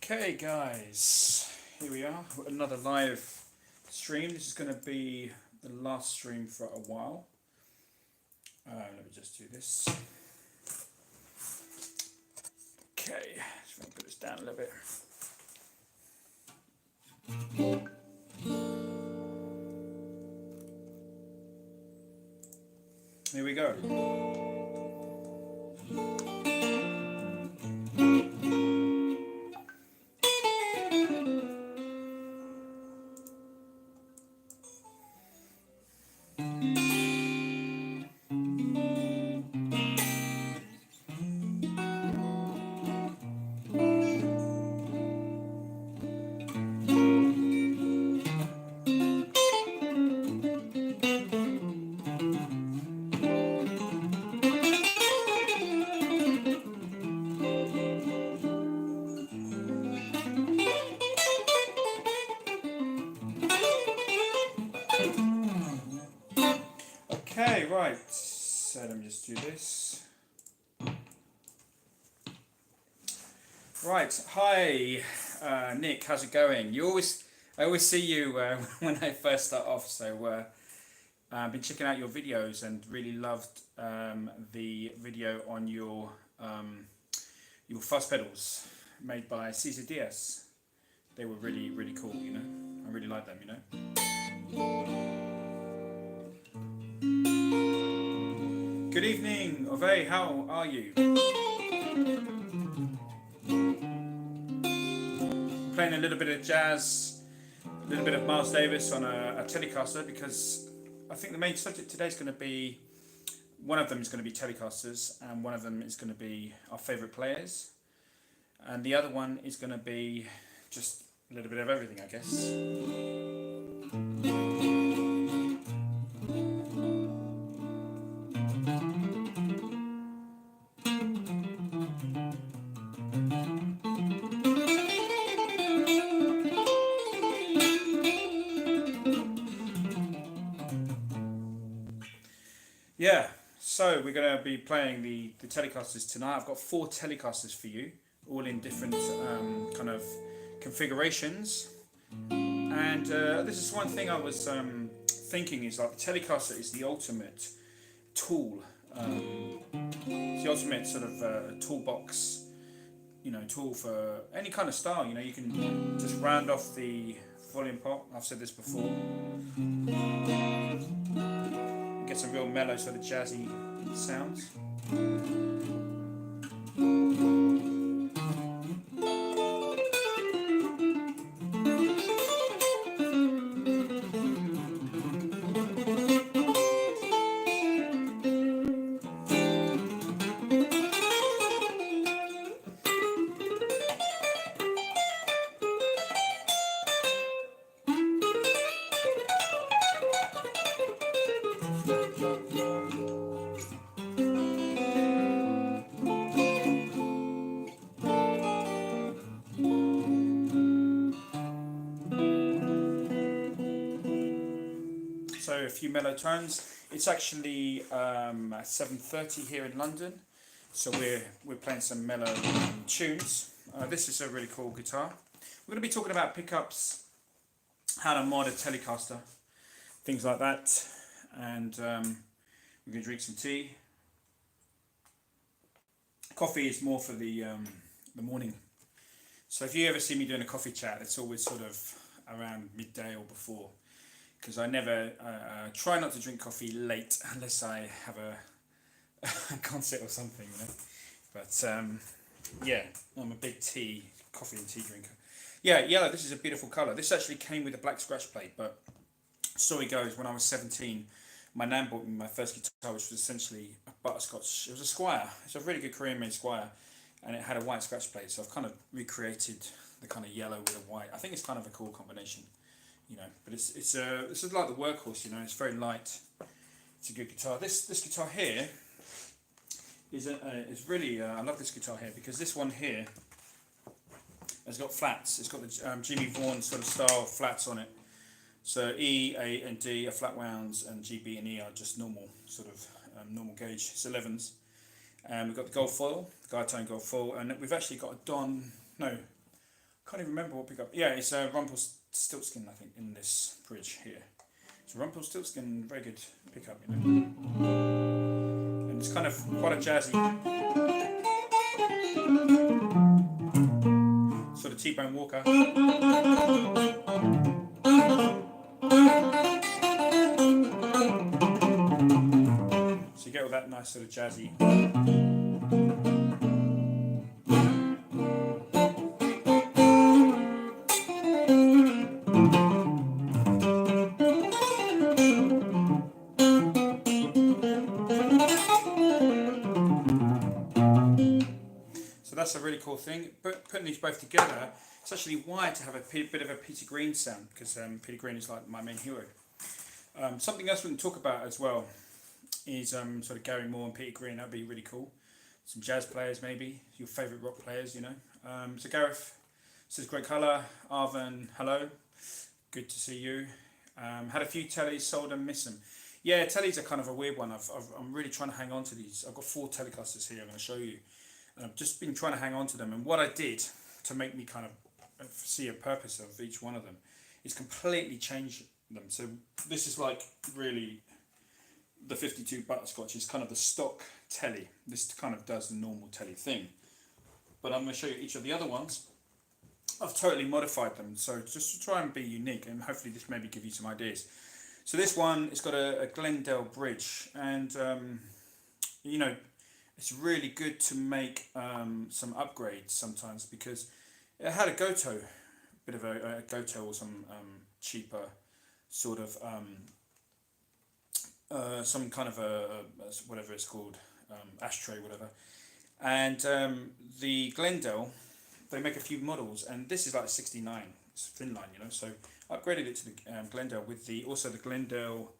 Okay guys, here we are, another live stream. This is going to be the last stream for a while. Let me just do this. Okay, just going to put this down a little bit. Here we go. Okay, right, so let me just do this. Right, hi Nick, how's it going? I always see you when I first start off, so I've been checking out your videos and really loved the video on your fuzz pedals made by Aziz Ibrahim. They were really cool, you know. I really like them, you know. Good evening, Ove, how are you? Playing a little bit of jazz, a little bit of Miles Davis on a Telecaster, because I think the main subject today is going to be, one of them is going to be Telecasters, and one of them is going to be our favourite players, and the other one is going to be just a little bit of everything, I guess. Yeah, so we're going to be playing the Telecasters tonight. I've got 4 Telecasters for you, all in different kind of configurations. And this is one thing I was thinking is, like, the Telecaster is the ultimate tool. It's the ultimate sort of toolbox, you know, tool for any kind of style. You know, you can just round off the volume pot. I've said this before. Get some real mellow sort of jazzy sounds. So a few mellow tones. It's actually 7:30 here in London, so we're playing some mellow tunes. This is a really cool guitar. We're going to be talking about pickups, how to mod a Telecaster, things like that, and we're going to drink some tea. Coffee is more for the morning. So if you ever see me doing a coffee chat, it's always sort of around midday or before, because I never try not to drink coffee late unless I have a concert or something, you know. But yeah, I'm a big coffee and tea drinker. Yeah, yellow, this is a beautiful colour. This actually came with a black scratch plate, but story goes, when I was 17, my nan bought me my first guitar, which was essentially a butterscotch. It was a Squire. It's a really good Korean-made Squire, and it had a white scratch plate, so I've kind of recreated the kind of yellow with a white. I think it's kind of a cool combination. You know, but it's this is like the workhorse. You know, it's very light. It's a good guitar. This guitar here is really I love this guitar here, because this one here has got flats. It's got the Jimmy Vaughan sort of style flats on it. So E, A, and D are flat wounds, and G, B, and E are just normal sort of normal gauge. It's 11s. We've got the gold foil, the guide tone gold foil, and we've actually got a Can't even remember what pickup. Yeah, it's a Rumpelstiltskin, I think, in this bridge here. It's Rumpelstiltskin, very good pickup, you know. And it's kind of quite a jazzy, sort of T-Bone Walker. So you get all that nice sort of jazzy. So that's a really cool thing. But putting these both together, it's actually wired to have a bit of a Peter Green sound, because Peter Green is like my main hero. Something else we can talk about as well is sort of Gary Moore and Peter Green. That'd be really cool. Some jazz players, maybe your favourite rock players, you know. So Gareth says, great colour. Arvin, hello, good to see you. Had a few Teles, sold them, miss them. Yeah, Teles are kind of a weird one. I'm really trying to hang on to these. I've got 4 telecasters here I'm going to show you. And I've just been trying to hang on to them. And what I did to make me kind of see a purpose of each one of them is completely change them. So this is like really the 52 butterscotch is kind of the stock telly. This kind of does the normal telly thing. But I'm going to show you each of the other ones. I've totally modified them. So just to try and be unique, and hopefully this maybe give you some ideas. So this one, it's got a Glendale bridge, and you know, it's really good to make some upgrades sometimes, because it had a Goto, bit of a Goto, or some cheaper sort of some kind of a whatever it's called, ashtray, whatever. And the Glendale, they make a few models, and this is like 69. It's thin line, you know. So I upgraded it to the Glendale with also the Glendale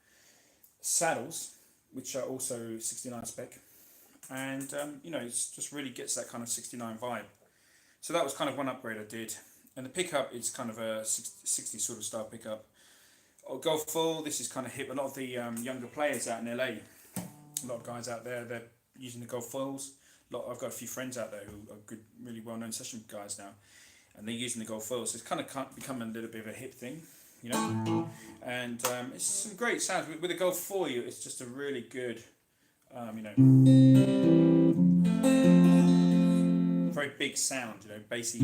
saddles, which are also 69 spec. And you know, it just really gets that kind of 69 vibe. So that was kind of one upgrade I did. And the pickup is kind of a 60 sort of style pickup. Golf Full, this is kind of hip. A lot of the younger players out in LA, a lot of guys out there, they're using the Golf Foils. I've got a few friends out there who are good, really well-known session guys now, and they're using the Golf Foils. So it's kind of become a little bit of a hip thing, you know. And it's some great sounds. With the Golf 4, it's just a really good, you know, very big sound, you know, bassy.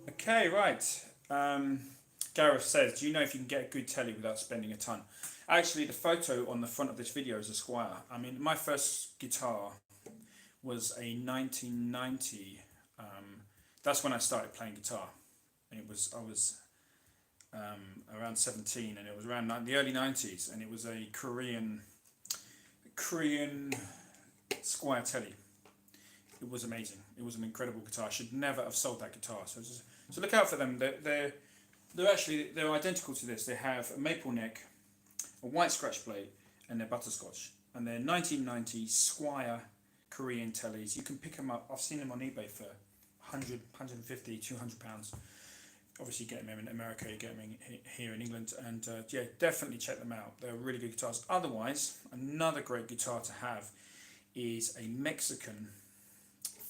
Okay, right. Gareth says, do you know if you can get a good telly without spending a ton? Actually, the photo on the front of this video is a Squire. I mean, my first guitar was a 1990. That's when I started playing guitar. I was around 17, and it was around the early 90s, and it was a Korean Squire telly. It was amazing. It was an incredible guitar. I should never have sold that guitar. So look out for them. They're identical to this. They have a maple neck, a white scratch plate, and they're butterscotch. And they're 1990 Squire Korean tellies. You can pick them up. I've seen them on eBay for 100, 150, 200 pounds. Obviously, you get them in America, you get them here in England, and yeah, definitely check them out. They're really good guitars. Otherwise, another great guitar to have is a Mexican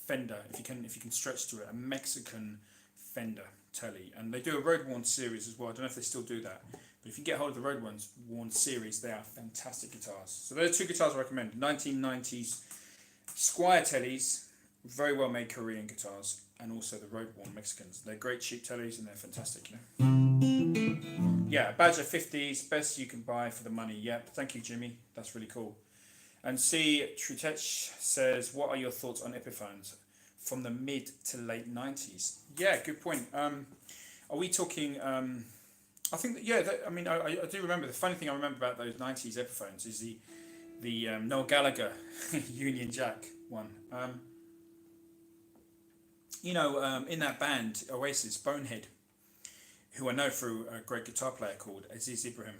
Fender. If you can stretch to it, a Mexican Fender telly, and they do a Road Worn series as well. I don't know if they still do that, but if you get hold of the Road Worn series, they are fantastic guitars. So there are 2 guitars I recommend: 1990s Squire tellies, very well made Korean guitars, and also the Road Worn Mexicans. They're great cheap tellies, and they're fantastic, you know. Yeah, Badger 50s, best you can buy for the money. Yep, thank you, Jimmy. That's really cool. And C. Trutech says, what are your thoughts on Epiphones from the mid to late 90s? Yeah, good point. Are we talking... I think that, yeah, I mean, I do remember. The funny thing I remember about those 90s Epiphones is the Noel Gallagher Union Jack one. You know, in that band, Oasis, Bonehead, who I know through a great guitar player called Aziz Ibrahim.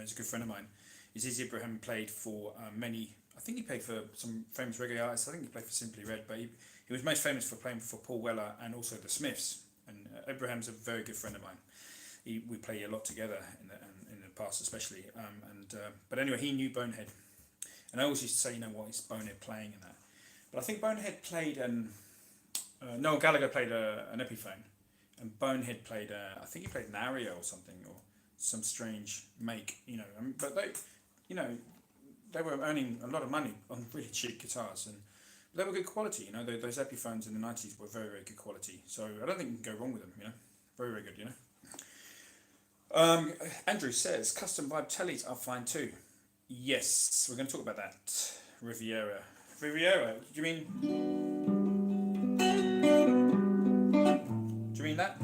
He's a good friend of mine. Aziz Ibrahim played for many, I think he played for some famous reggae artists. I think he played for Simply Red, but he was most famous for playing for Paul Weller and also the Smiths. And Ibrahim's a very good friend of mine. we play a lot together in the past, especially. But anyway, he knew Bonehead, and I always used to say, what is Bonehead playing in that? But I think Bonehead played Noel Gallagher played an Epiphone, and Bonehead played I think he played an Ario or something, or some strange make, but they were earning a lot of money on really cheap guitars, and they were good quality. Those Epiphones in the 90s were very, very good quality. So I don't think you can go wrong with them. Very, very good. Andrew says custom vibe Teles are fine too. Yes, we're going to talk about that. Riviera. Do you mean? Do you mean that?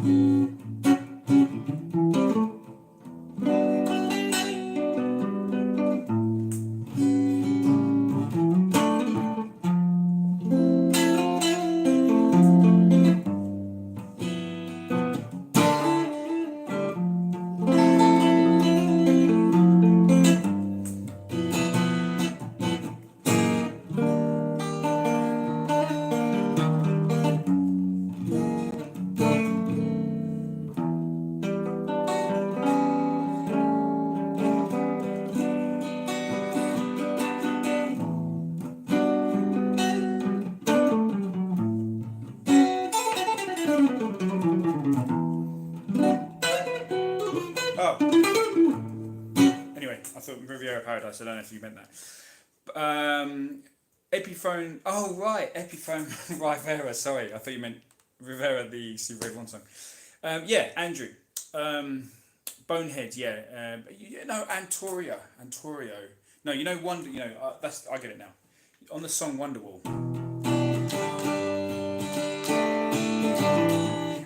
Paradise. I don't know if you meant that. Epiphone. Oh right, Epiphone Rivera. Sorry, I thought you meant Rivera, the Stevie Ray Vaughan song. Andrew. Bonehead. Antorio. No, Wonder. That's I get it now. On the song Wonderwall.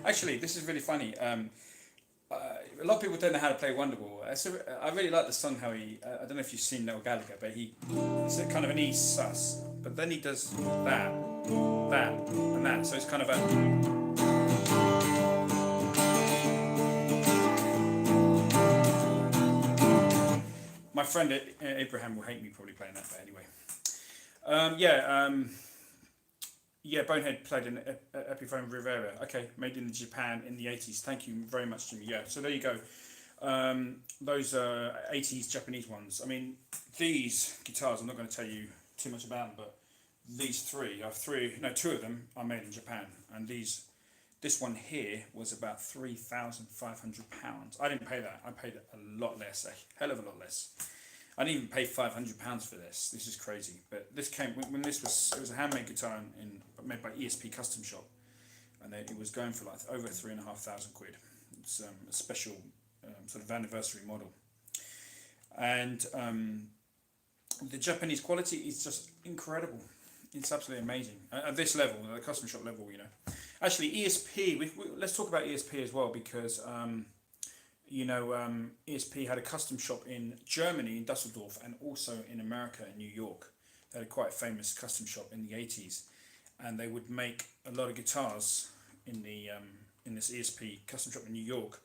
Actually, this is really funny. A lot of people don't know how to play Wonderwall. I really like the song how he, I don't know if you've seen Noel Gallagher, but it's a kind of an E sus, but then he does that, and that, so it's kind of a... My friend Ibrahim will hate me probably playing that, but anyway. Bonehead played an Epiphone Rivera. Okay, made in Japan in the 80s. Thank you very much, Jimmy. Yeah, so there you go. Those 80s Japanese ones. I mean, these guitars, I'm not going to tell you too much about them, but these two of them are made in Japan. And this one here was about £3,500. I didn't pay that. I paid a lot less, a hell of a lot less. I didn't even pay £500 for this. This is crazy. But this came when it was a handmade guitar made by ESP Custom Shop, and it was going for like over £3,500. It's a special sort of anniversary model, and the Japanese quality is just incredible. It's absolutely amazing at this level, the Custom Shop level. Actually ESP. Let's talk about ESP as well, because. ESP had a custom shop in Germany, in Dusseldorf, and also in America, in New York. They had a quite famous custom shop in the 80s, and they would make a lot of guitars in this ESP custom shop in New York.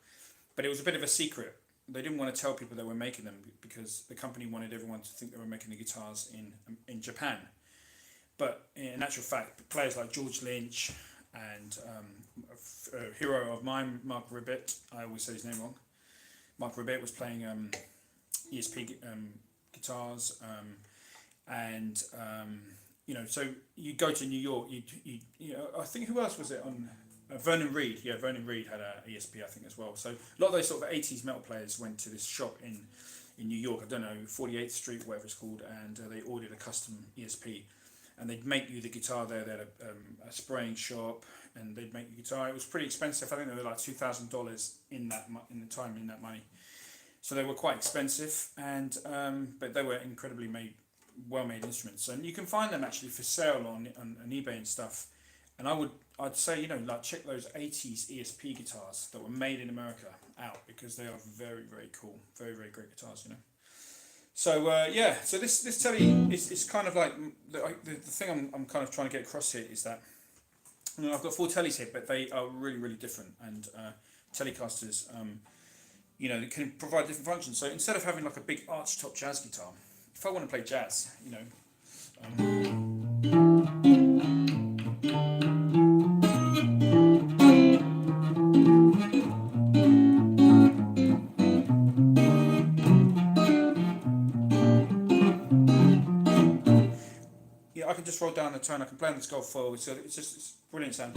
But it was a bit of a secret. They didn't want to tell people they were making them because the company wanted everyone to think they were making the guitars in Japan. But in actual fact, players like George Lynch and a hero of mine, Marc Ribot, I always say his name wrong. Marc Ribot was playing ESP guitars, so you go to New York. I think who else was it on? Vernon Reid. Yeah, Vernon Reid had a ESP, I think, as well. So a lot of those sort of 80s metal players went to this shop in New York. I don't know, 48th Street, whatever it's called, and they ordered a custom ESP, and they'd make you the guitar there. They had a spraying shop, and they'd make the guitar. It was pretty expensive. I think they were like $2,000 in that money. So they were quite expensive, and but they were incredibly well-made instruments. And you can find them actually for sale on eBay and stuff. And I'd say check those 80s ESP guitars that were made in America out, because they are very, very cool, very, very great guitars. So so this Tele is kind of like the thing I'm kind of trying to get across here is that I've got 4 Teles here, but they are really, really different, and telecasters they can provide different functions. So instead of having like a big arch top jazz guitar, if I want to play jazz, just roll down the tone. I can play on this gold foil. So it's brilliant sound.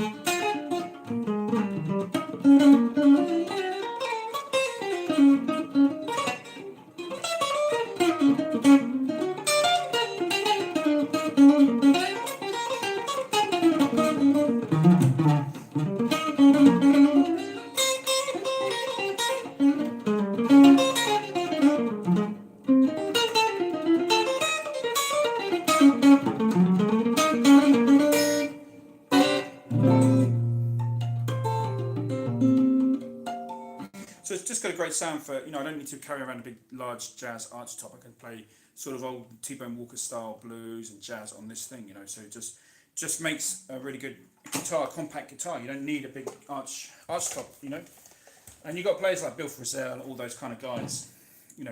So it's just got a great sound for, I don't need to carry around a big, large jazz arch top. I can play sort of old T-Bone Walker style blues and jazz on this thing, so it just makes a really good guitar, compact guitar. You don't need a big arch top, And you got players like Bill Frisell, all those kind of guys,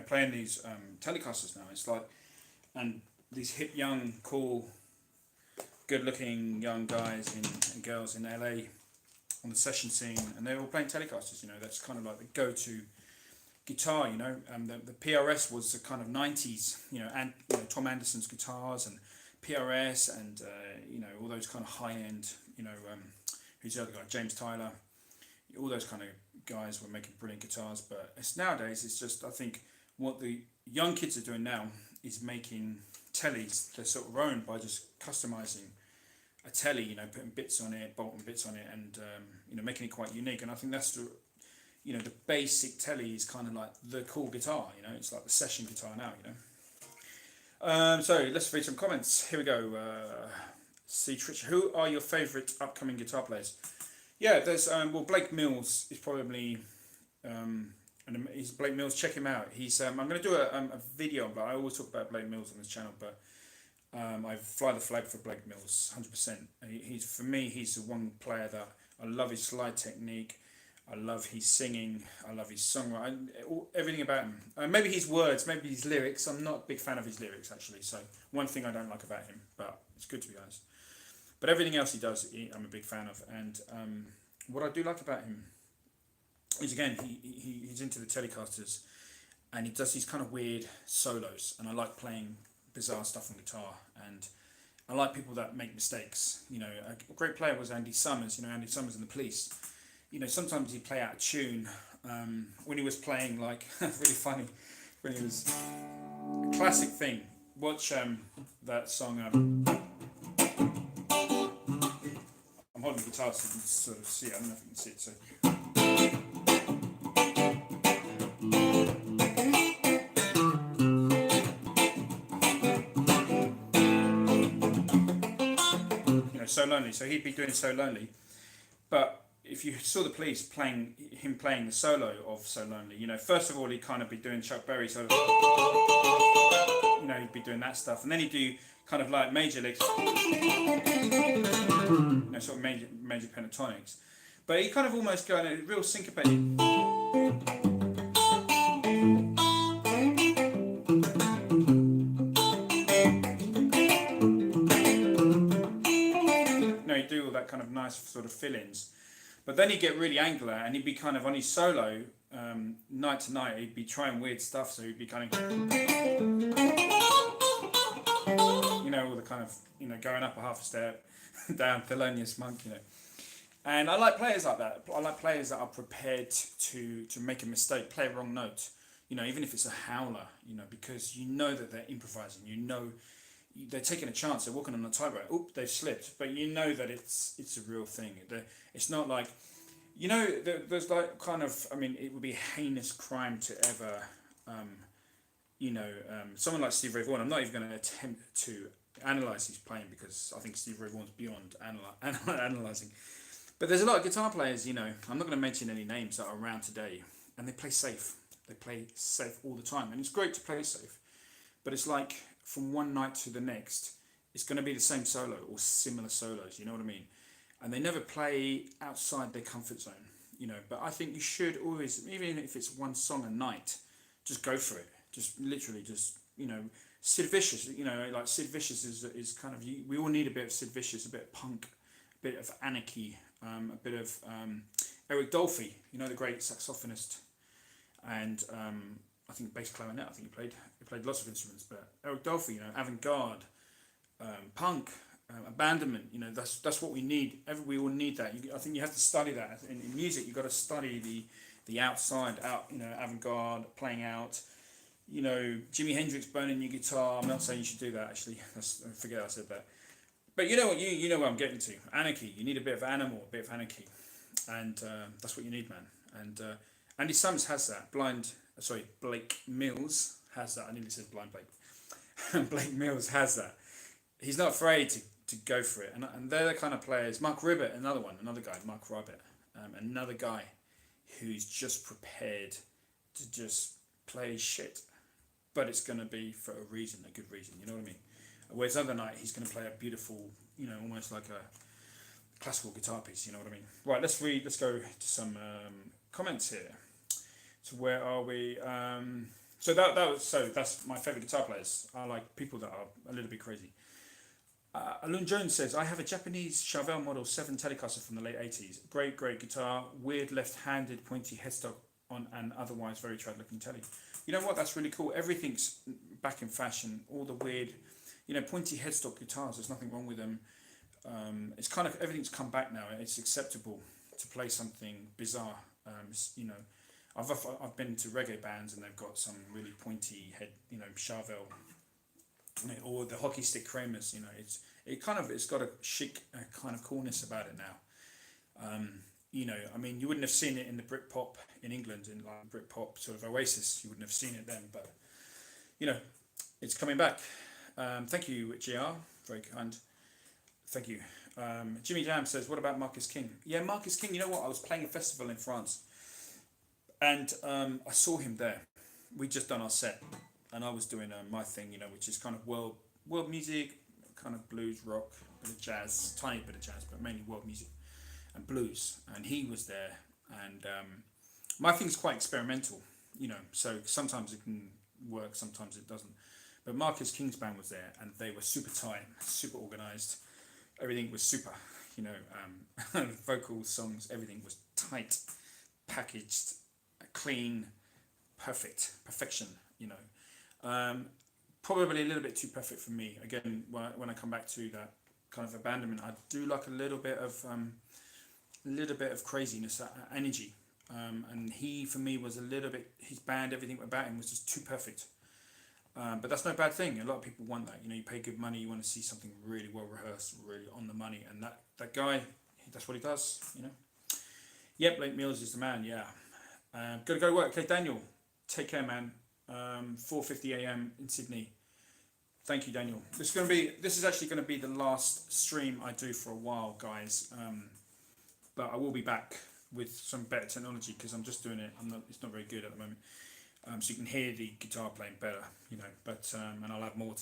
playing these telecasters now. It's like, and these hip, young, cool, good-looking young guys and girls in LA on the session scene, and they're all playing telecasters. That's kind of like the go-to guitar. The PRS was the kind of 90s. And Tom Anderson's guitars and PRS and all those kind of high-end. Who's the other guy? James Tyler. All those kind of guys were making brilliant guitars. But nowadays, it's just, I think what the young kids are doing now is making Teles their sort of own by just customizing a telly, putting bits on it, bolting bits on it, and making it quite unique. And I think that's the basic telly is kind of like the cool guitar. It's like the session guitar now. So let's read some comments. Here we go. C. Tritcher, who are your favourite upcoming guitar players? Yeah, there's Blake Mills is probably and he's Blake Mills. Check him out. He's I'm going to do a video, but I always talk about Blake Mills on this channel, but. I fly the flag for Blake Mills, 100%. He's for me, he's the one player that I love his slide technique. I love his singing. I love his songwriting. Everything about him. Maybe his words, maybe his lyrics. I'm not a big fan of his lyrics actually. So one thing I don't like about him, but it's good to be honest. But everything else he does, I'm a big fan of. And what I do like about him is again, he's into the telecasters, and he does these kind of weird solos. And I like playing bizarre stuff on guitar, and I like people that make mistakes. A great player was Andy Summers. Andy Summers and the Police. Sometimes he'd play out of tune. When he was playing, like really funny, when he was a classic thing. Watch that song. I'm holding the guitar so you can sort of see it. I don't know if you can see it. So. So Lonely, so he'd be doing So Lonely, but if you saw the Police playing the solo of So Lonely, first of all he'd kind of be doing Chuck Berry, so he'd be doing that stuff, and then he'd do kind of like major licks, sort of major pentatonics, but he kind of almost go in a real syncopated. Do all that kind of nice sort of fill-ins, but then he'd get really angular, and he'd be kind of on his solo night to night. He'd be trying weird stuff, so he'd be kind of all the kind of going up a half a step, down Thelonious Monk, And I like players like that. I like players that are prepared to make a mistake, play a wrong note, even if it's a howler, because that they're improvising, they're taking a chance. They're walking on a tightrope. Oop, they've slipped. But that it's a real thing. It's not like, there's like kind of. I mean, it would be a heinous crime to ever, someone like Steve Ray Vaughan. I'm not even going to attempt to analyze his playing because I think Steve Ray Vaughan's beyond analyzing. But there's a lot of guitar players. I'm not going to mention any names that are around today, and they play safe. They play safe all the time, and it's great to play safe. But it's like, from one night to the next, it's going to be the same solo or similar solos, you know what I mean? And they never play outside their comfort zone, but I think you should always, even if it's one song a night, just go for it. Just literally Sid Vicious, like Sid Vicious is kind of, we all need a bit of Sid Vicious, a bit of punk, a bit of anarchy, a bit of Eric Dolphy, the great saxophonist, and I think bass clarinet. I think he played lots of instruments, but Eric Dolphy, avant-garde, punk, abandonment. You know, that's what we need. We all need that. I think you have to study that in music. You've got to study the outside, you know, avant-garde, playing out. You know, Jimi Hendrix burning your guitar. I'm not saying you should do that. Actually, I forget I said that. But you know what? You know where I'm getting to. Anarchy. You need a bit of animal, a bit of anarchy, and that's what you need, man. And Andy Summers has that. Blake Mills has that. I nearly said Blind Blake. Blake Mills has that. He's not afraid to go for it, and they're the kind of players. Marc Ribot, another guy, Marc Ribot, another guy who's just prepared to just play shit, but it's going to be for a reason, a good reason. You know what I mean? Whereas other night he's going to play a beautiful, you know, almost like a classical guitar piece. You know what I mean? Right, let's go to some comments here. So where are we? That's my favourite guitar players. I like people that are a little bit crazy. Alun Jones says, I have a Japanese Chauvel Model 7 Telecaster from the late 80s. Great guitar, weird left-handed pointy headstock on an otherwise very trad-looking telly. You know what, that's really cool. Everything's back in fashion. All the weird, you know, pointy headstock guitars, there's nothing wrong with them. It's kind of, everything's come back now. It's acceptable to play something bizarre. You know, I've been to reggae bands and they've got some really pointy head, you know, Chauvel, or the hockey stick Kramers. You know, it's got a chic kind of coolness about it now. You know, I mean, you wouldn't have seen it in the Britpop in England, in like Britpop sort of Oasis. You wouldn't have seen it then, but you know, it's coming back. Thank you, GR, very kind. Thank you. Jimmy Jam says, what about Marcus King? Yeah, Marcus King, you know what, I was playing a festival in France and I saw him there. We'd just done our set and I was doing my thing, you know, which is kind of world music, kind of blues, rock, bit of jazz, tiny bit of jazz, but mainly world music and blues. And he was there, and my thing's quite experimental, you know, so sometimes it can work, sometimes it doesn't. But Marcus King's band was there, and they were super tight, super organised. Everything was super, you know, vocals, songs, everything was tight, packaged, clean, perfection, you know. Probably a little bit too perfect for me. Again, when I come back to that kind of abandonment, I do like a little bit of craziness, energy. And he, for me, was a little bit, his band, everything about him was just too perfect. But that's no bad thing. A lot of people want that. You know, you pay good money, you want to see something really well rehearsed, really on the money. And that guy, that's what he does, you know. Yep, Blake Mills is the man, yeah. Gotta go to work. Okay, Daniel, take care, man. 4:50 a.m. in Sydney. Thank you, Daniel. This is actually going to be the last stream I do for a while, guys. But I will be back with some better technology because I'm just doing it. It's not very good at the moment. So you can hear the guitar playing better, you know. But and I'll have more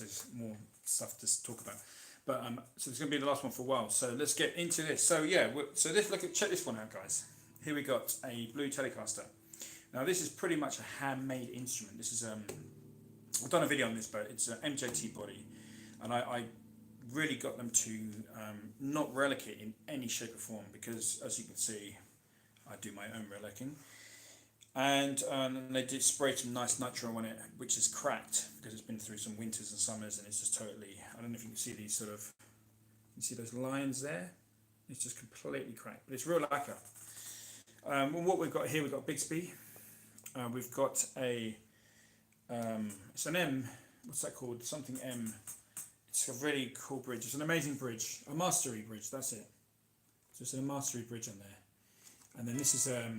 stuff to talk about. But so it's going to be the last one for a while. So let's get into this. So yeah, check this one out, guys. Here we got a blue Telecaster. Now this is pretty much a handmade instrument. This is I've done a video on this, but it's an MJT body, and I really got them to not relic it in any shape or form because, as you can see, I do my own relicking. And they did spray some nice nitro on it, which is cracked because it's been through some winters and summers, and it's just totally, I don't know if you can see these sort of, you see those lines there? It's just completely cracked, but it's real lacquer. And what we've got here, we've got a bigsby. We've got a, it's an M, what's that called? Something M. It's a really cool bridge. It's an amazing bridge, a mastery bridge, that's it. So it's a mastery bridge on there. And then this is a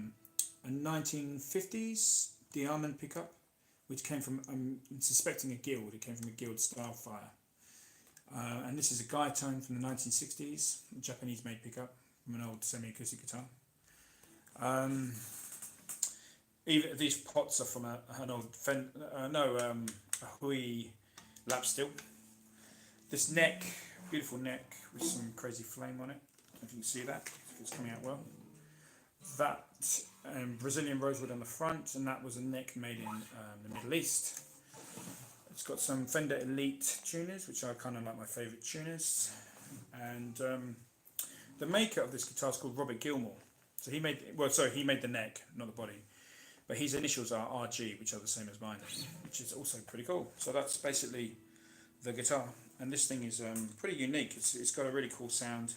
1950s Diamond pickup, which came from, I'm suspecting a Guild. It came from a Guild Starfire. And this is a Guy Tone from the 1960s, a Japanese-made pickup from an old semi-acoustic guitar. Even these pots are from an old a Hui lap steel. This neck, beautiful neck with some crazy flame on it. If you can see that, it's coming out well. That Brazilian rosewood on the front, and that was a neck made in the Middle East. It's got some Fender Elite tuners, which are kind of like my favourite tuners. And the maker of this guitar is called Robert Gilmore. So he made the neck, not the body. But his initials are RG, which are the same as mine, which is also pretty cool. So that's basically the guitar. and this thing is pretty unique. It's got a really cool sound.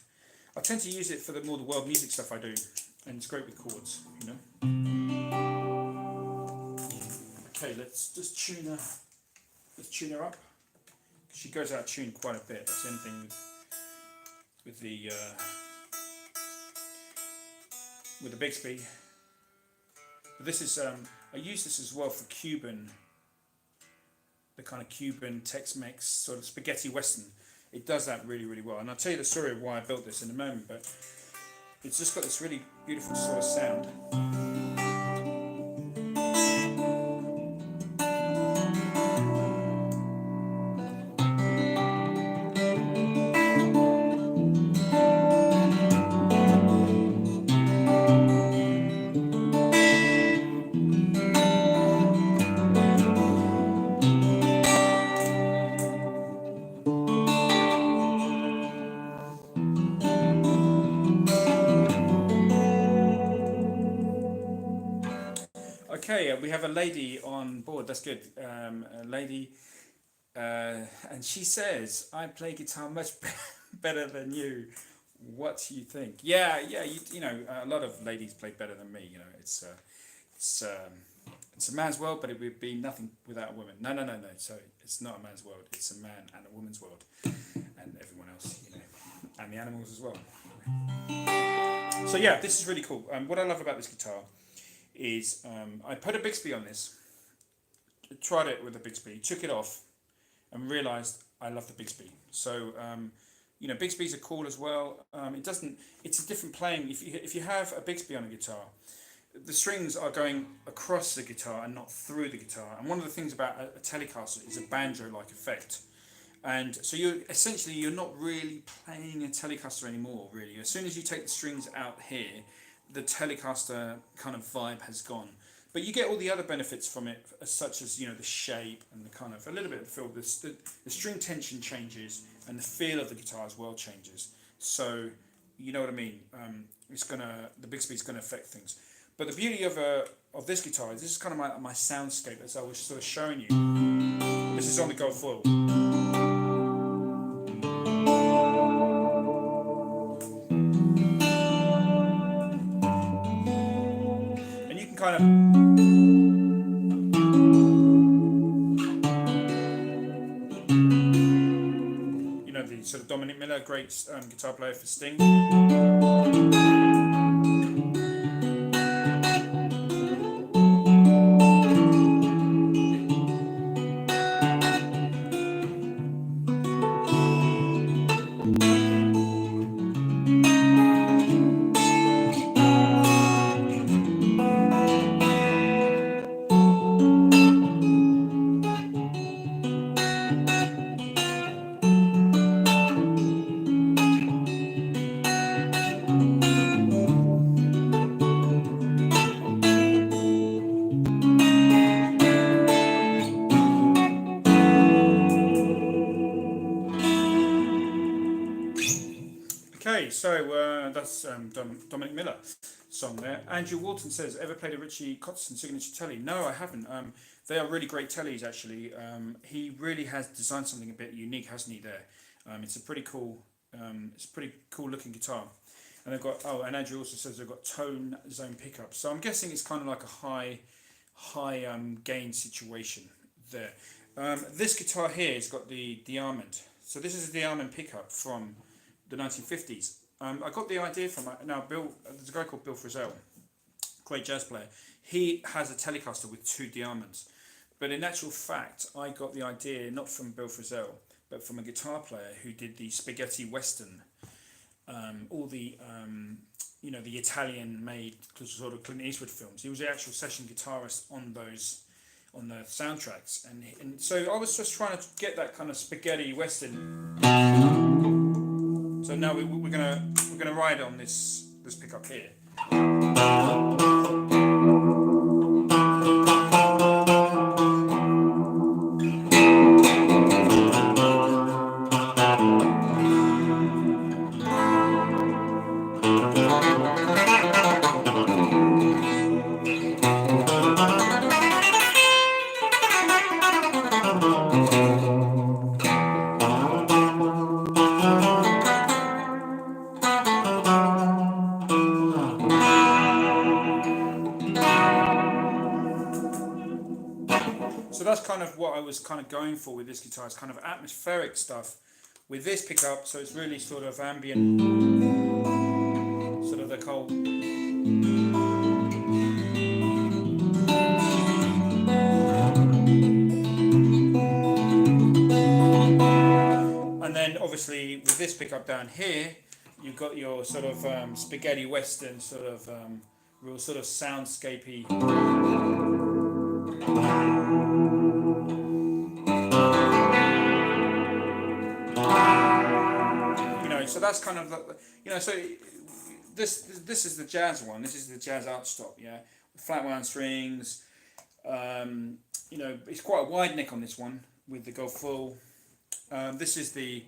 I tend to use it for the world music stuff I do, and it's great with chords, you know. Okay, let's just tune her. Let's tune her up. She goes out of tune quite a bit. That's anything with the Bigsby. But this is I use this as well for Cuban, the kind of Cuban Tex-Mex sort of spaghetti western. It does that really, really well. And I'll tell you the story of why I built this in a moment, but it's just got this really beautiful sort of sound. Okay, we have a lady on board. That's good. A lady, and she says, "I play guitar much better than you. What do you think?" Yeah. You know, a lot of ladies play better than me. You know, it's a man's world, but it would be nothing without a woman. No. So it's not a man's world. It's a man and a woman's world, and everyone else, you know, and the animals as well. So yeah, this is really cool. What I love about this guitar is I put a Bigsby on this, tried it with a Bigsby, took it off, and realised I love the Bigsby. So you know, Bigsbys are cool as well. It's a different playing. If you have a Bigsby on a guitar, the strings are going across the guitar and not through the guitar. And one of the things about a Telecaster is a banjo-like effect. And so you're not really playing a Telecaster anymore, really. As soon as you take the strings out here, the Telecaster kind of vibe has gone. But you get all the other benefits from it, such as, you know, the shape and the kind of a little bit of feel. The string tension changes and the feel of the guitar as well changes. So you know what I mean. The Bigsby's gonna affect things. But the beauty of this guitar is this is kind of my soundscape, as I was sort of showing you. This is on the gold foil. Kind of, you know, the sort of Dominic Miller, great guitar player for Sting. Okay, so that's Dominic Miller song there. Andrew Walton says, "Ever played a Richie Kotzen signature telly?" No, I haven't. They are really great tellies, actually. He really has designed something a bit unique, hasn't he? There, it's a pretty cool, looking guitar. And they've got and Andrew also says they've got tone zone pickups. So I'm guessing it's kind of like a high gain situation there. This guitar here has got the Diamond. So this is a Diamond pickup from the 1950s. I got the idea from Bill. There's a guy called Bill Frisell, great jazz player. He has a Telecaster with two Diamonds, but in actual fact, I got the idea not from Bill Frisell, but from a guitar player who did the spaghetti western, all the the Italian-made sort of Clint Eastwood films. He was the actual session guitarist on the soundtracks, and so I was just trying to get that kind of spaghetti western. So now we're gonna ride on this pickup here. So that's kind of what I was kind of going for with this guitar. It's kind of atmospheric stuff with this pickup. So it's really sort of ambient, sort of the cold. And then obviously with this pickup down here, you've got your sort of spaghetti western sort of real sort of soundscapey. You know, so that's kind of the, you know, so this is the jazz one. This is the jazz archstop, yeah, flat wound strings. You know, it's quite a wide neck on this one with the gold full. This is the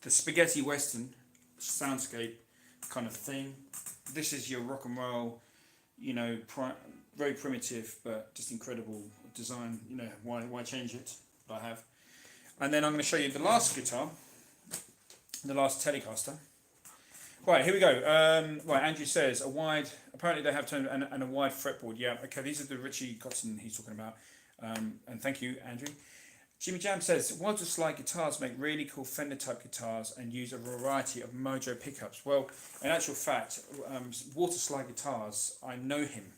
spaghetti western soundscape kind of thing. This is your rock and roll, you know, very primitive but just incredible design. You know, why change it? But I have. And then I'm going to show you the last guitar, the last Telecaster. Right, here we go. Right, Andrew says a wide. Apparently they have tone and a wide fretboard. Yeah, okay. These are the Richie Kotzen he's talking about. And thank you, Andrew. Jimmy Jam says, water slide guitars make really cool Fender type guitars and use a variety of Mojo pickups. Well, in actual fact, water slide guitars, I know him.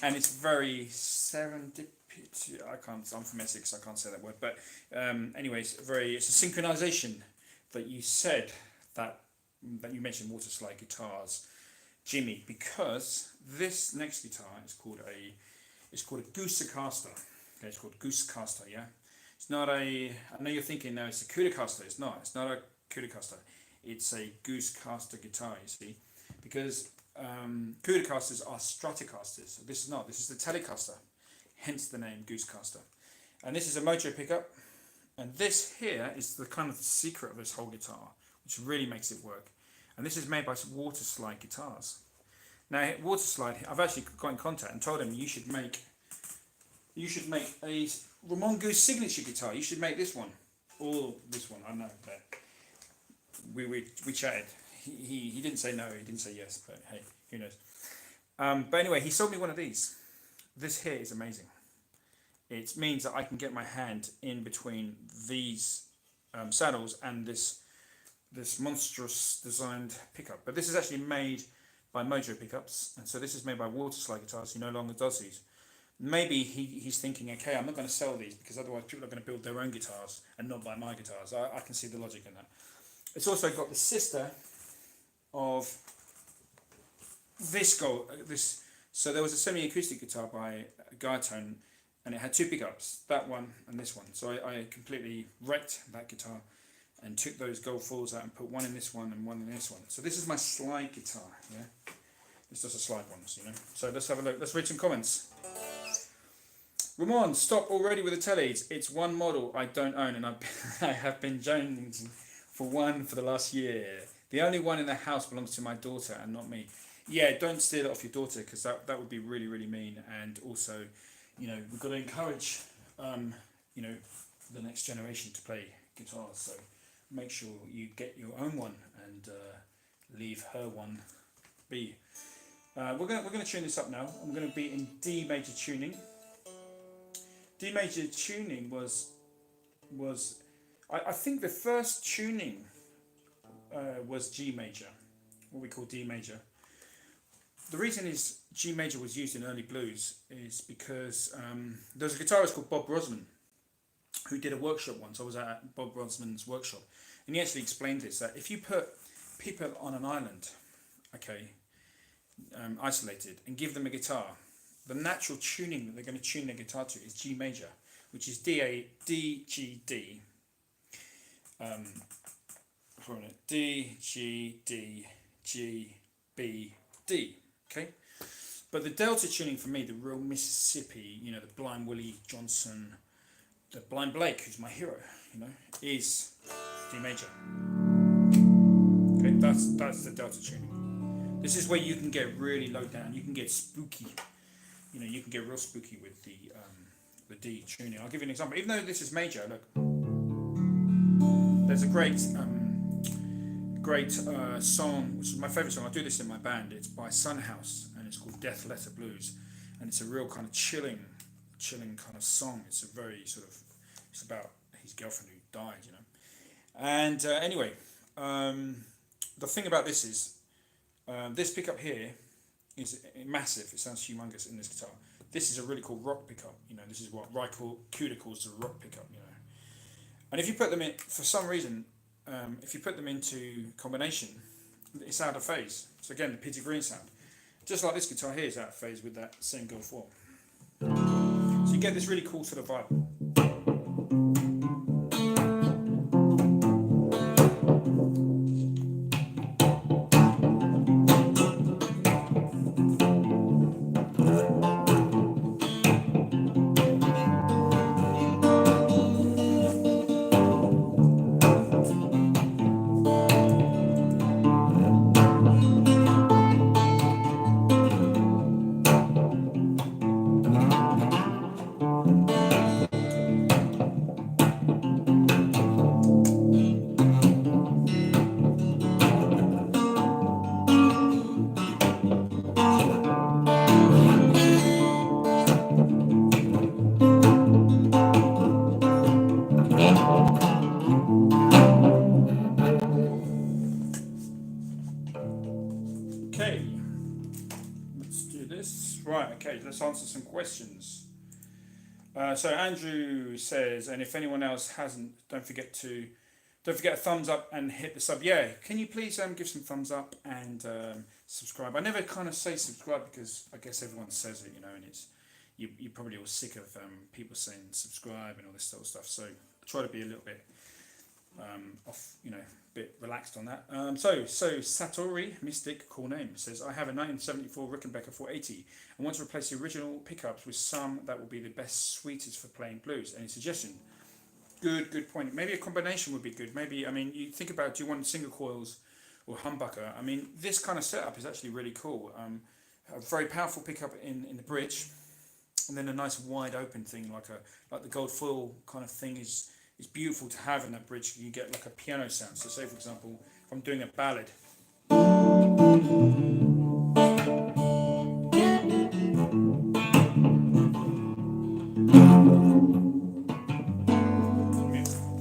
And it's very serendipity. I'm from Essex, I can't say that word. But anyways, it's a synchronization that you said that you mentioned water slide guitars, Jimmy, because this next guitar is called a Guitarists. Okay, it's called Guitarists, yeah. It's not I know you're thinking now it's a Cooder. It's not a Cooder. It's a Guitarists guitar, you see, because Cooder are Stratocasters. This is not. This is the Telecaster, hence the name Guitarists. And this is a Mojo pickup, and this here is the kind of secret of this whole guitar, which really makes it work. And this is made by water slide guitars. Now, water slide, I've actually got in contact and told him you should make a Ramon Goose signature guitar. You should make this one, or this one. I know, but we chatted. He didn't say no. He didn't say yes. But hey, who knows? But anyway, he sold me one of these. This here is amazing. It means that I can get my hand in between these saddles and this monstrous designed pickup. But this is actually made by Mojo pickups, and so this is made by water slide guitars. He no longer does these. Maybe he's thinking, okay, I'm not going to sell these because otherwise people are going to build their own guitars and not buy my guitars. I can see the logic in that. It's also got the sister of this so there was a semi-acoustic guitar by Guitartone, and it had two pickups, that one and this one. So I completely wrecked that guitar and took those gold fours out and put one in this one and one in this one. So this is my slide guitar, yeah? It's just a slide one, you know? So let's have a look. Let's read some comments. Ramon, stop already with the Teles. It's one model I don't own, and I have been jonesing for one for the last year. The only one in the house belongs to my daughter and not me. Yeah, don't steal it off your daughter, because that would be really, really mean. And also, you know, we've got to encourage, you know, the next generation to play guitars. So make sure you get your own one and leave her one be. We're gonna tune this up now. I'm gonna be in D major tuning. D major tuning was I think the first tuning was G major, what we call D major. The reason is G major was used in early blues is because there's a guitarist called Bob Rosman who did a workshop once. I was at Bob Rosman's workshop, and he actually explained this, that if you put people on an island, okay, isolated, and give them a guitar, the natural tuning that they're going to tune their guitar to is G major, which is D, G, D, D, G, D, G, B, D, okay? But the delta tuning for me, the real Mississippi, you know, the Blind Willie Johnson, the Blind Blake, who's my hero, you know, is D major. Okay, that's the delta tuning. This is where you can get really low down, you can get spooky. You know, you can get real spooky with the D tuning. I'll give you an example. Even though this is major, look, there's a great song, which is my favourite song. I do this in my band. It's by Sunhouse, and it's called Death Letter Blues, and it's a real kind of chilling chilling kind of song. It's a very sort of, it's about his girlfriend who died, you know. And anyway, the thing about this is, this pickup here is massive. It sounds humongous in this guitar. This is a really cool rock pickup. You know, this is what Cooder calls the rock pickup. You know, and if you put them in, for some reason, if you put them into combination, it's out of phase. So again, the Peter Green sound, just like this guitar here is out of phase with that same Gold 4. So you get this really cool sort of vibe. Let's answer some questions. So Andrew says, and if anyone else hasn't, don't forget a thumbs up and hit the sub. Yeah, can you please give some thumbs up and subscribe? I never kind of say subscribe because I guess everyone says it, you know, and it's you're probably all sick of people saying subscribe and all this sort of stuff. So I try to be a little bit off, you know, a bit relaxed on that. So Satori Mystic, cool name, says, I have a 1974 Rickenbacker 480 and want to replace the original pickups with some that will be the best sweetest for playing blues. Any suggestion? Good point. Maybe a combination would be good. Maybe, I mean, you think about, do you want single coils or humbucker? I mean, this kind of setup is actually really cool. A very powerful pickup in the bridge, and then a nice wide open thing like the gold foil kind of thing is beautiful to have in that bridge. You get like a piano sound. So say for example, if I'm doing a ballad, let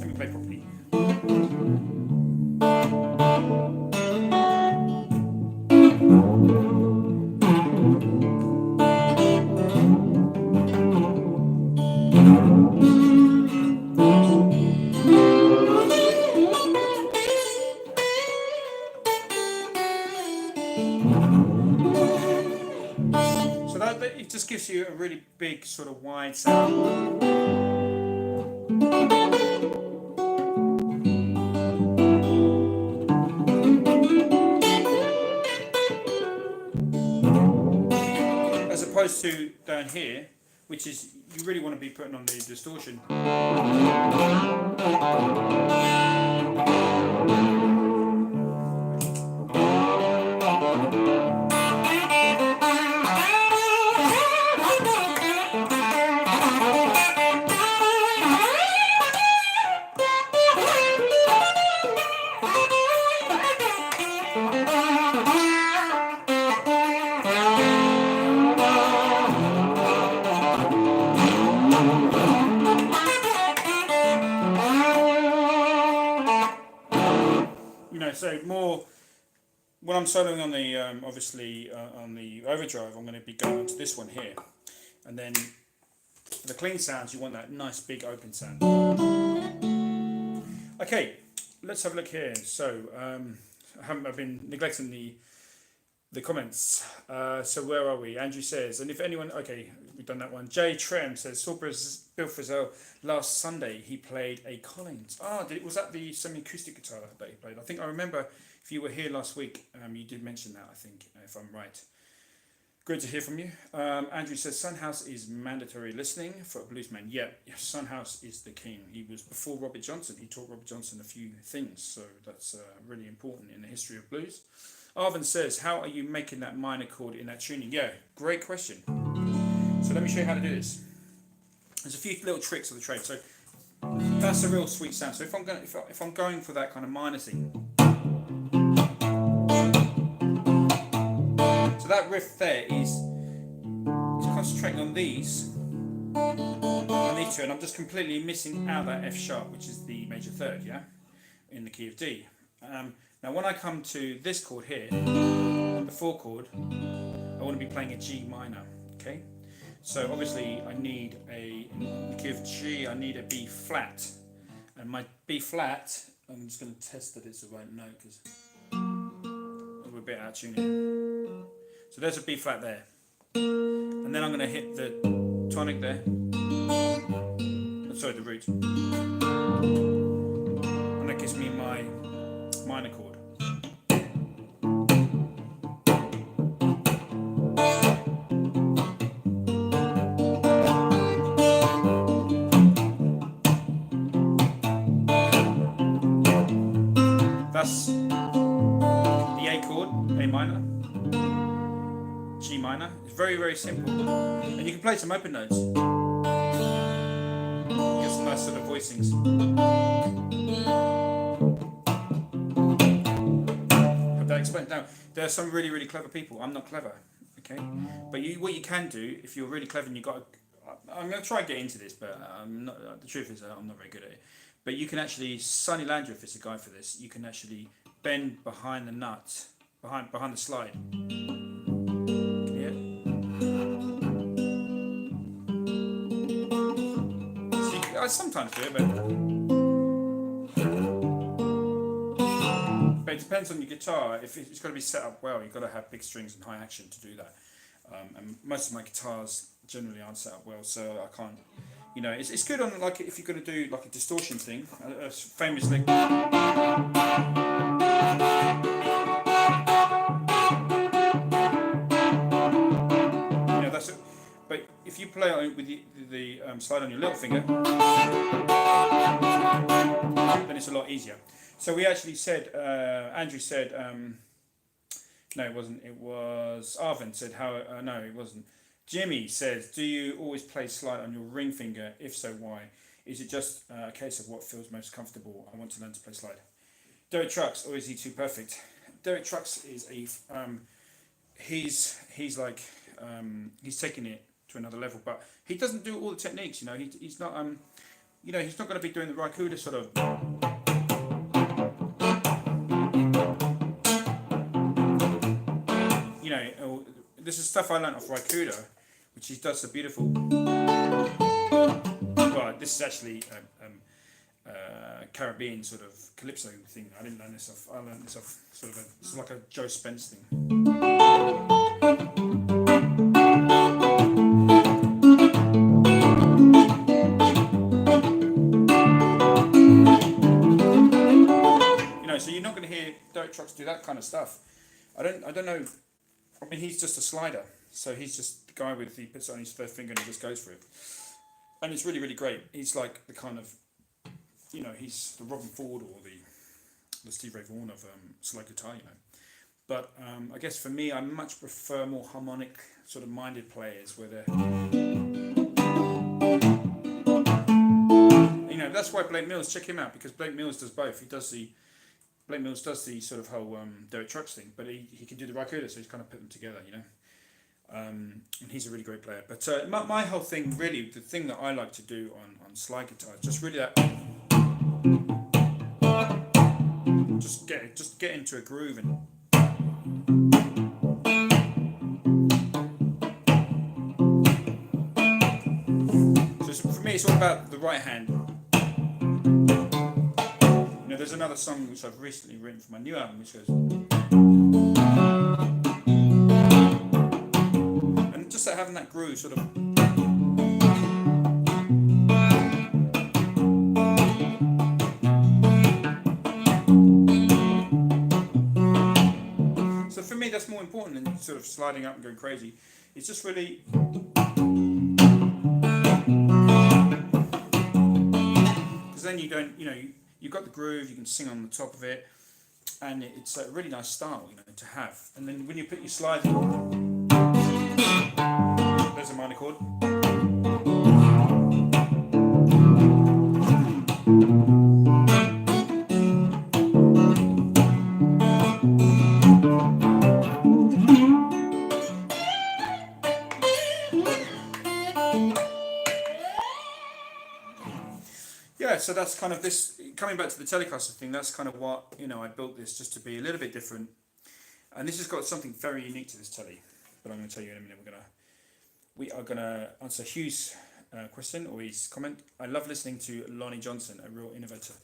me play properly. It just gives you a really big sort of wide sound. As opposed to down here, which is, you really want to be putting on the distortion. So more when I'm soloing on the obviously on the overdrive, I'm going to be going onto this one here, and then for the clean sounds, you want that nice big open sound. Okay, let's have a look here. So I've been neglecting the comments. So where are we? Andrew says, and if anyone, okay, we've done that one. Jay Trem says, saw Bill Frisell last Sunday. He played a Collins. Was that the semi-acoustic guitar that he played? I think I remember if you were here last week, you did mention that, I think, if I'm right. Great to hear from you. Andrew says, Sunhouse is mandatory listening for a bluesman. Yeah, Sunhouse is the king. He was before Robert Johnson. He taught Robert Johnson a few things, so that's really important in the history of blues. Arvin says, how are you making that minor chord in that tuning? Yeah, great question. So let me show you how to do this. There's a few little tricks of the trade. So that's a real sweet sound. So if I'm going for that kind of minor thing, so that riff there is concentrating on these, on these two, and I'm just completely missing out that F sharp, which is the major third, yeah, in the key of D. Now when I come to this chord here, the 4 chord, I want to be playing a G minor, okay? So obviously I need in the key of G, I need a B flat, and my B flat, I'm just going to test that it's the right note because we're a bit out of tune here. So there's a B flat there, and then I'm going to hit the tonic there, sorry, the root, and that gives me my minor chord. That's the A chord, A minor, G minor. It's very, very simple. And you can play some open notes. You get some nice sort of voicings. Have that explained? Now, there are some really, really clever people. I'm not clever, okay? But what you can do, if you're really clever and you've got I'm going to try and get into this, but the truth is I'm not very good at it. But you can actually, Sonny Landreth is the guy for this, you can actually bend behind the nut, behind the slide. Yeah. So I sometimes do it, but it depends on your guitar. If it's got to be set up well, you've got to have big strings and high action to do that. And most of my guitars generally aren't set up well, so I can't. You know, it's good on like if you're going to do like a distortion thing. Famously, you know, that's it. But if you play on with the slide on your little finger, then it's a lot easier. So we actually said, Andrew said, no, it wasn't. It was Arvin said how. No, it wasn't. Jimmy says, do you always play slide on your ring finger? If so, why? Is it just a case of what feels most comfortable? I want to learn to play slide. Derek Trucks, or is he too perfect? Derek Trucks is he's taking it to another level, but he doesn't do all the techniques. You know, he's not he's not going to be doing the Cooder sort of. You know, this is stuff I learned off Cooder, which he does so beautiful. Well, this is actually Caribbean sort of calypso thing. I didn't learn this off. I learned this off sort of it's like a Joe Spence thing. You know, so you're not going to hear Derek Trucks do that kind of stuff. I don't know. I mean, he's just a slider, so he's just the guy he puts it on his third finger and he just goes for it. And it's really, really great. He's like the kind of, you know, he's the Robben Ford or the Steve Ray Vaughan of slide guitar, you know. But I guess for me, I much prefer more harmonic, sort of minded players where they're, you know, that's why Blake Mills, check him out, because Blake Mills does both. Blake Mills does the sort of whole Derek Trucks thing, but he can do the Cooder, so he's kind of put them together, you know. And he's a really great player. But my whole thing, really, the thing that I like to do on slide guitar is just really that, just get into a groove and. So for me, it's all about the right hand. There's another song which I've recently written for my new album which goes, and just having that groove sort of, so for me that's more important than sort of sliding up and going crazy. It's just really because then you don't, you know, you've got the groove, you can sing on the top of it, and it's a really nice style, you know, to have. And then when you put your slide, there's a minor chord. yeah, so that's kind of this, coming back to the Telecaster thing, that's kind of what, I built this just to be a little bit different. And this has got something very unique to this Tele, but I'm going to tell you in a minute. We are gonna answer Hugh's question, or his comment. I love listening to Lonnie Johnson, a real innovative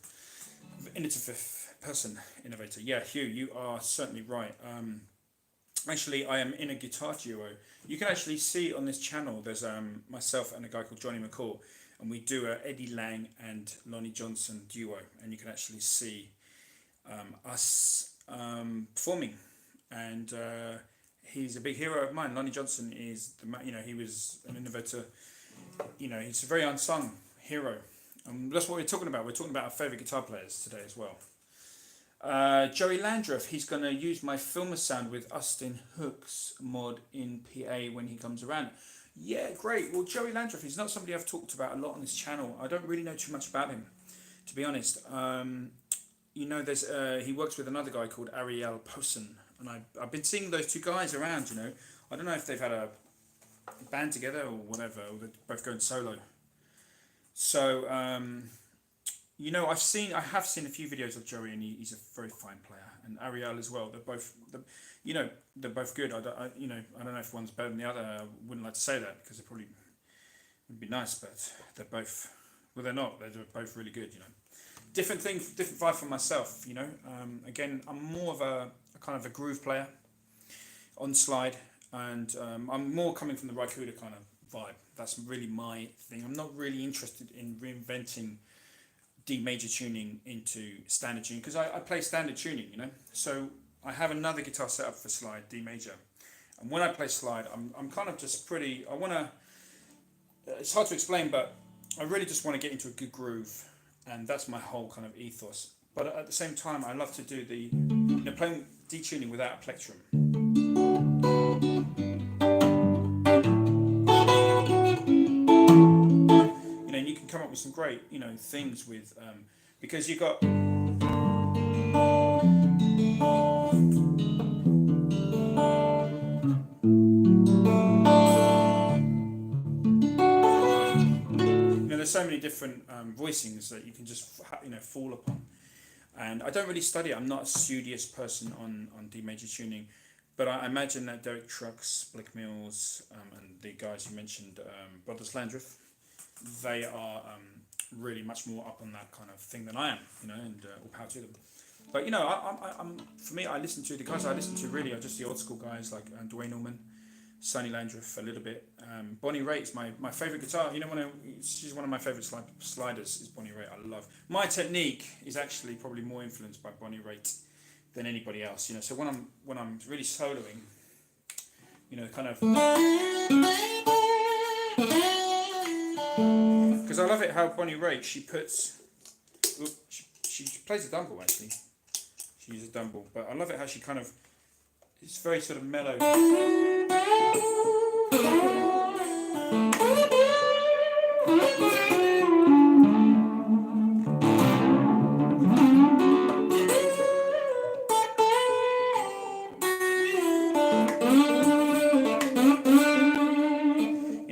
person, innovator. Yeah, Hugh, you are certainly right. Actually, I am in a guitar duo. You can actually see on this channel, there's myself and a guy called Johnny McCall, and we do a Eddie Lang and Lonnie Johnson duo, and you can actually see us performing. And he's a big hero of mine. Lonnie Johnson is he was an innovator. He's a very unsung hero. That's what we're talking about. We're talking about our favourite guitar players today as well. Joey Landreth, he's going to use my Filmer sound with Austin Hooks mod in PA when he comes around. Yeah, great. Well, Joey Landreth, he's not somebody I've talked about a lot on this channel. I don't really know too much about him, to be honest. There's he works with another guy called Ariel Posen, and I've been seeing those two guys around. I don't know if they've had a band together or whatever, or they're both going solo. So I have seen a few videos of Joey, and he's a very fine player, and Ariel as well. They're both good. I don't know if one's better than the other. I wouldn't like to say that because it probably would be nice, but they're both. Well, they're not. They're both really good. Different thing, different vibe for myself. Again, I'm more of a kind of a groove player on slide, and I'm more coming from the Cooder kind of vibe. That's really my thing. I'm not really interested in reinventing D major tuning into standard tuning, because I play standard tuning, So I have another guitar set up for slide, D major, and when I play slide, I'm kind of just pretty. It's hard to explain, but I really just want to get into a good groove, and that's my whole kind of ethos. But at the same time, I love to do the playing D tuning without a plectrum. And you can come up with some great, things with, because you've got. There's so many different voicings that you can just, fall upon. And I don't really study it. I'm not a studious person on D major tuning, but I imagine that Derek Trucks, Blick Mills, and the guys you mentioned, Brothers Landreth, they are really much more up on that kind of thing than I am, and all power to them. But I'm for me, I listen to the guys I listen to really are just the old school guys like Dwayne Allman, Sonny Landreth a little bit. Bonnie Raitt's my favourite guitar. She's one of my favourite sliders is Bonnie Raitt. I love. My technique is actually probably more influenced by Bonnie Raitt than anybody else. So when I'm really soloing, kind of. Because I love it how Bonnie Raitt, she plays a dumble actually. She uses a dumble, but I love it how she kind of, it's very sort of mellow.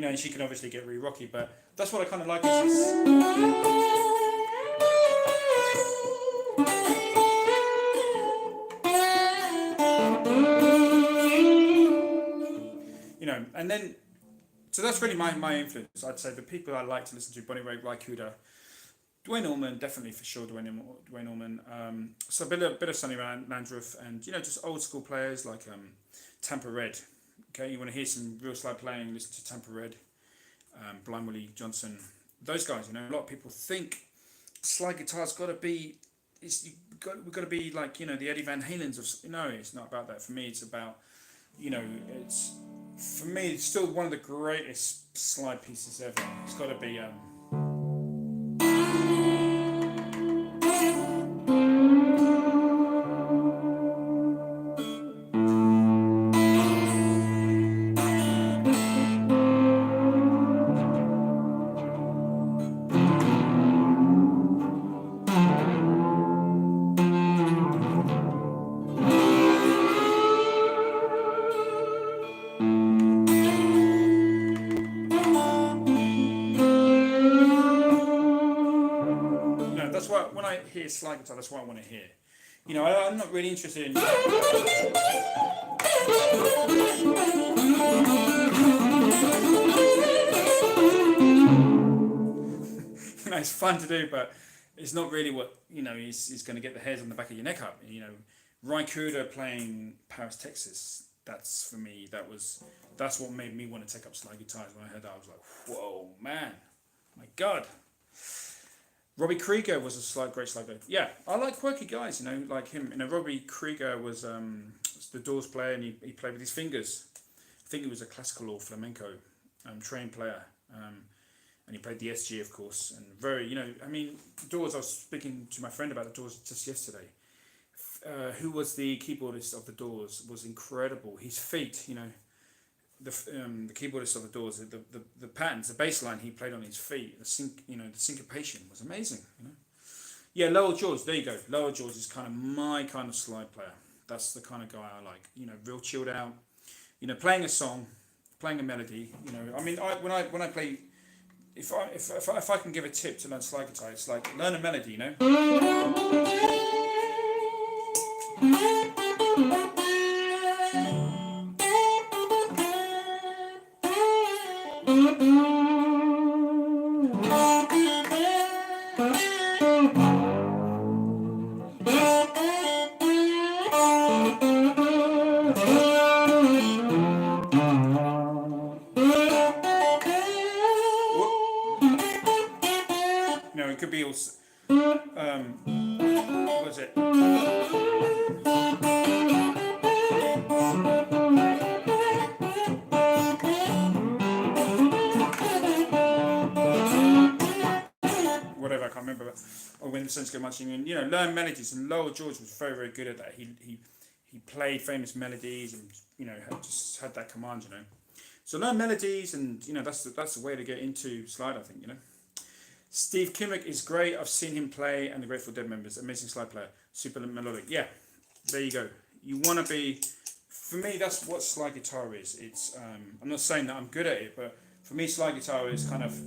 And she can obviously get really rocky, but that's what I kind of like is this. And then, so that's really my influence. I'd say the people I like to listen to: Bonnie Raitt, Cooder, Dwayne Allman, definitely for sure. Dwayne Allman. So a bit of Sonny Landreth, and just old school players like Tampa Red. Okay, you want to hear some real slide playing? Listen to Tampa Red, Blind Willie Johnson. Those guys. A lot of people think slide guitar's got to be. We've got to be like the Eddie Van Halens of. No, it's not about that. For me, it's about it's. For me, it's still one of the greatest slide pieces ever. It's got to be. hear slide guitar, that's what I want to hear. You know, I'm not really interested in... No, it's fun to do, but it's not really what, you know, is going to get the hairs on the back of your neck up. You know, Cooder playing Paris, Texas, that's, for me, that's what made me want to take up slide guitars. When I heard that, I was like, whoa, man, my God. Robbie Krieger was a great slide player. Yeah, I like quirky guys, you know, like him. You know, Robbie Krieger was the Doors player, and he played with his fingers. I think he was a classical or flamenco trained player. And he played the SG, of course, and very, you know, I mean, the Doors, I was speaking to my friend about the Doors just yesterday. Who was the keyboardist of the Doors was incredible. His feet, you know, the keyboardist of the Doors, the patterns, the bass line he played on his feet, the syncopation was amazing, you know. Yeah, Lowell George, there you go. Lowell George is kind of my kind of slide player. That's the kind of guy I like, you know, real chilled out, you know, playing a song, playing a melody, you know. I mean, when I play, if I can give a tip to learn slide guitar, it's like learn a melody, you know. No, it could be also. What was it? Whatever, I can't remember. Or when the sun's go marching in, you know, learn melodies. And Lowell George was very, very good at that. He played famous melodies, and you know, just had that command, you know. So learn melodies, and you know, that's the way to get into slide, I think, you know. Steve Kimmick is great. I've seen him play, and the Grateful Dead members. Amazing slide player. Super melodic. Yeah, there you go. You want to be... For me, that's what slide guitar is. It's... I'm not saying that I'm good at it, but for me, slide guitar is kind of...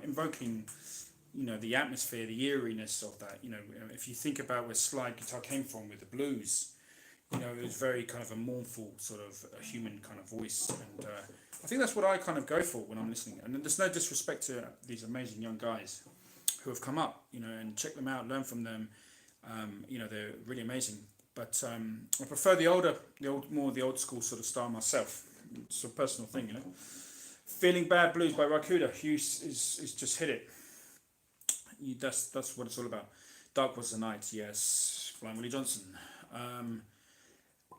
invoking, you know, the atmosphere, the eeriness of that. You know, if you think about where slide guitar came from with the blues, you know, it was very kind of a mournful sort of a human kind of voice, and I think that's what I kind of go for when I'm listening. And there's no disrespect to these amazing young guys who have come up, you know, and check them out, learn from them. You know, they're really amazing. But I prefer the old school sort of style myself. It's a personal thing, you know. Feeling Bad Blues by Cooder. Hughes is just hit it. That's what it's all about. Dark Was the Night, yes. Blind Willie Johnson.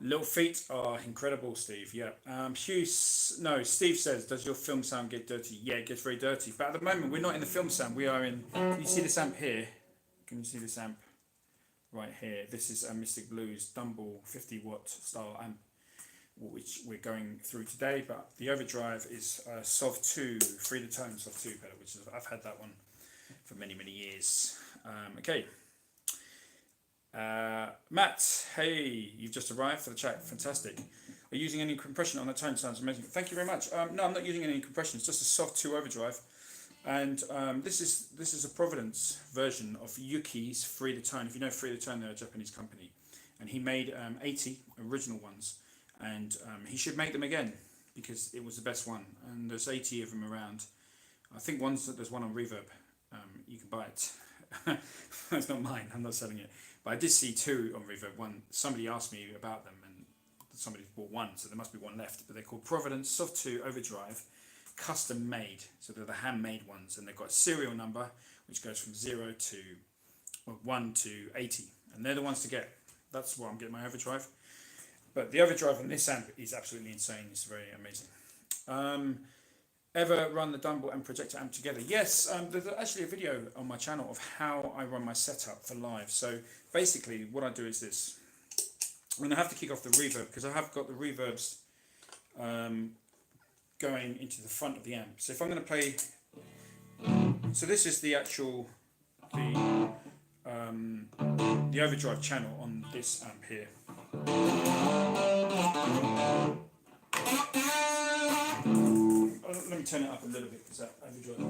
Little Feet are incredible, Steve. Yeah. Hughes, no, Steve says, does your film sound get dirty? Yeah, it gets very dirty. But at the moment, we're not in the film sound. We are in, can you see this amp here? Can you see this amp right here? This is a Mystic Blues Dumble 50 watt style amp, which we're going through today. But the overdrive is a Sov 2, Free the Tone Sov 2 pedal, which is, I've had that one for many, many years. Okay. Matt, hey, you've just arrived for the chat. Fantastic. Are you using any compression on the tone? Sounds amazing. Thank you very much. No, I'm not using any compression. It's just a soft 2 overdrive, and this is a Providence version of Yuki's Free the Tone. If you know Free the Tone, they're a Japanese company, and he made 80 original ones, and he should make them again because it was the best one. And there's 80 of them around. I think there's one on Reverb. You can buy it. It's not mine. I'm not selling it. But I did see 2 on Reverb. One, somebody asked me about them, and somebody bought one, so there must be one left. But they're called Providence Soft 2 Overdrive, custom made. So they're the handmade ones, and they've got a serial number which goes from 1 to 80, and they're the ones to get. That's why I'm getting my overdrive. But the overdrive on this amp is absolutely insane. It's very amazing. Ever run the Dumble and Projector amp together? Yes, there's actually a video on my channel of how I run my setup for live. So basically what I do is this. I'm going to have to kick off the reverb because I have got the reverbs going into the front of the amp. So if I'm going to play So this is the actual the overdrive channel on this amp here. Let me turn it up a little bit because that overdrive.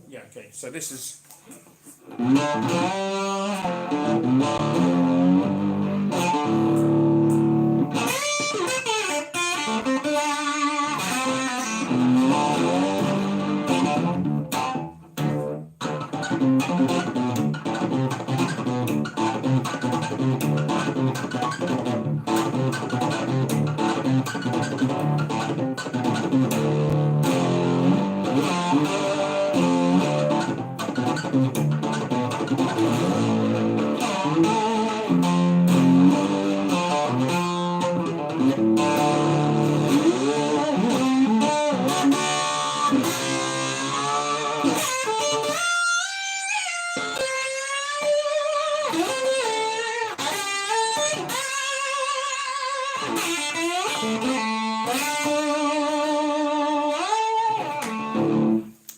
Yeah, okay. So this is.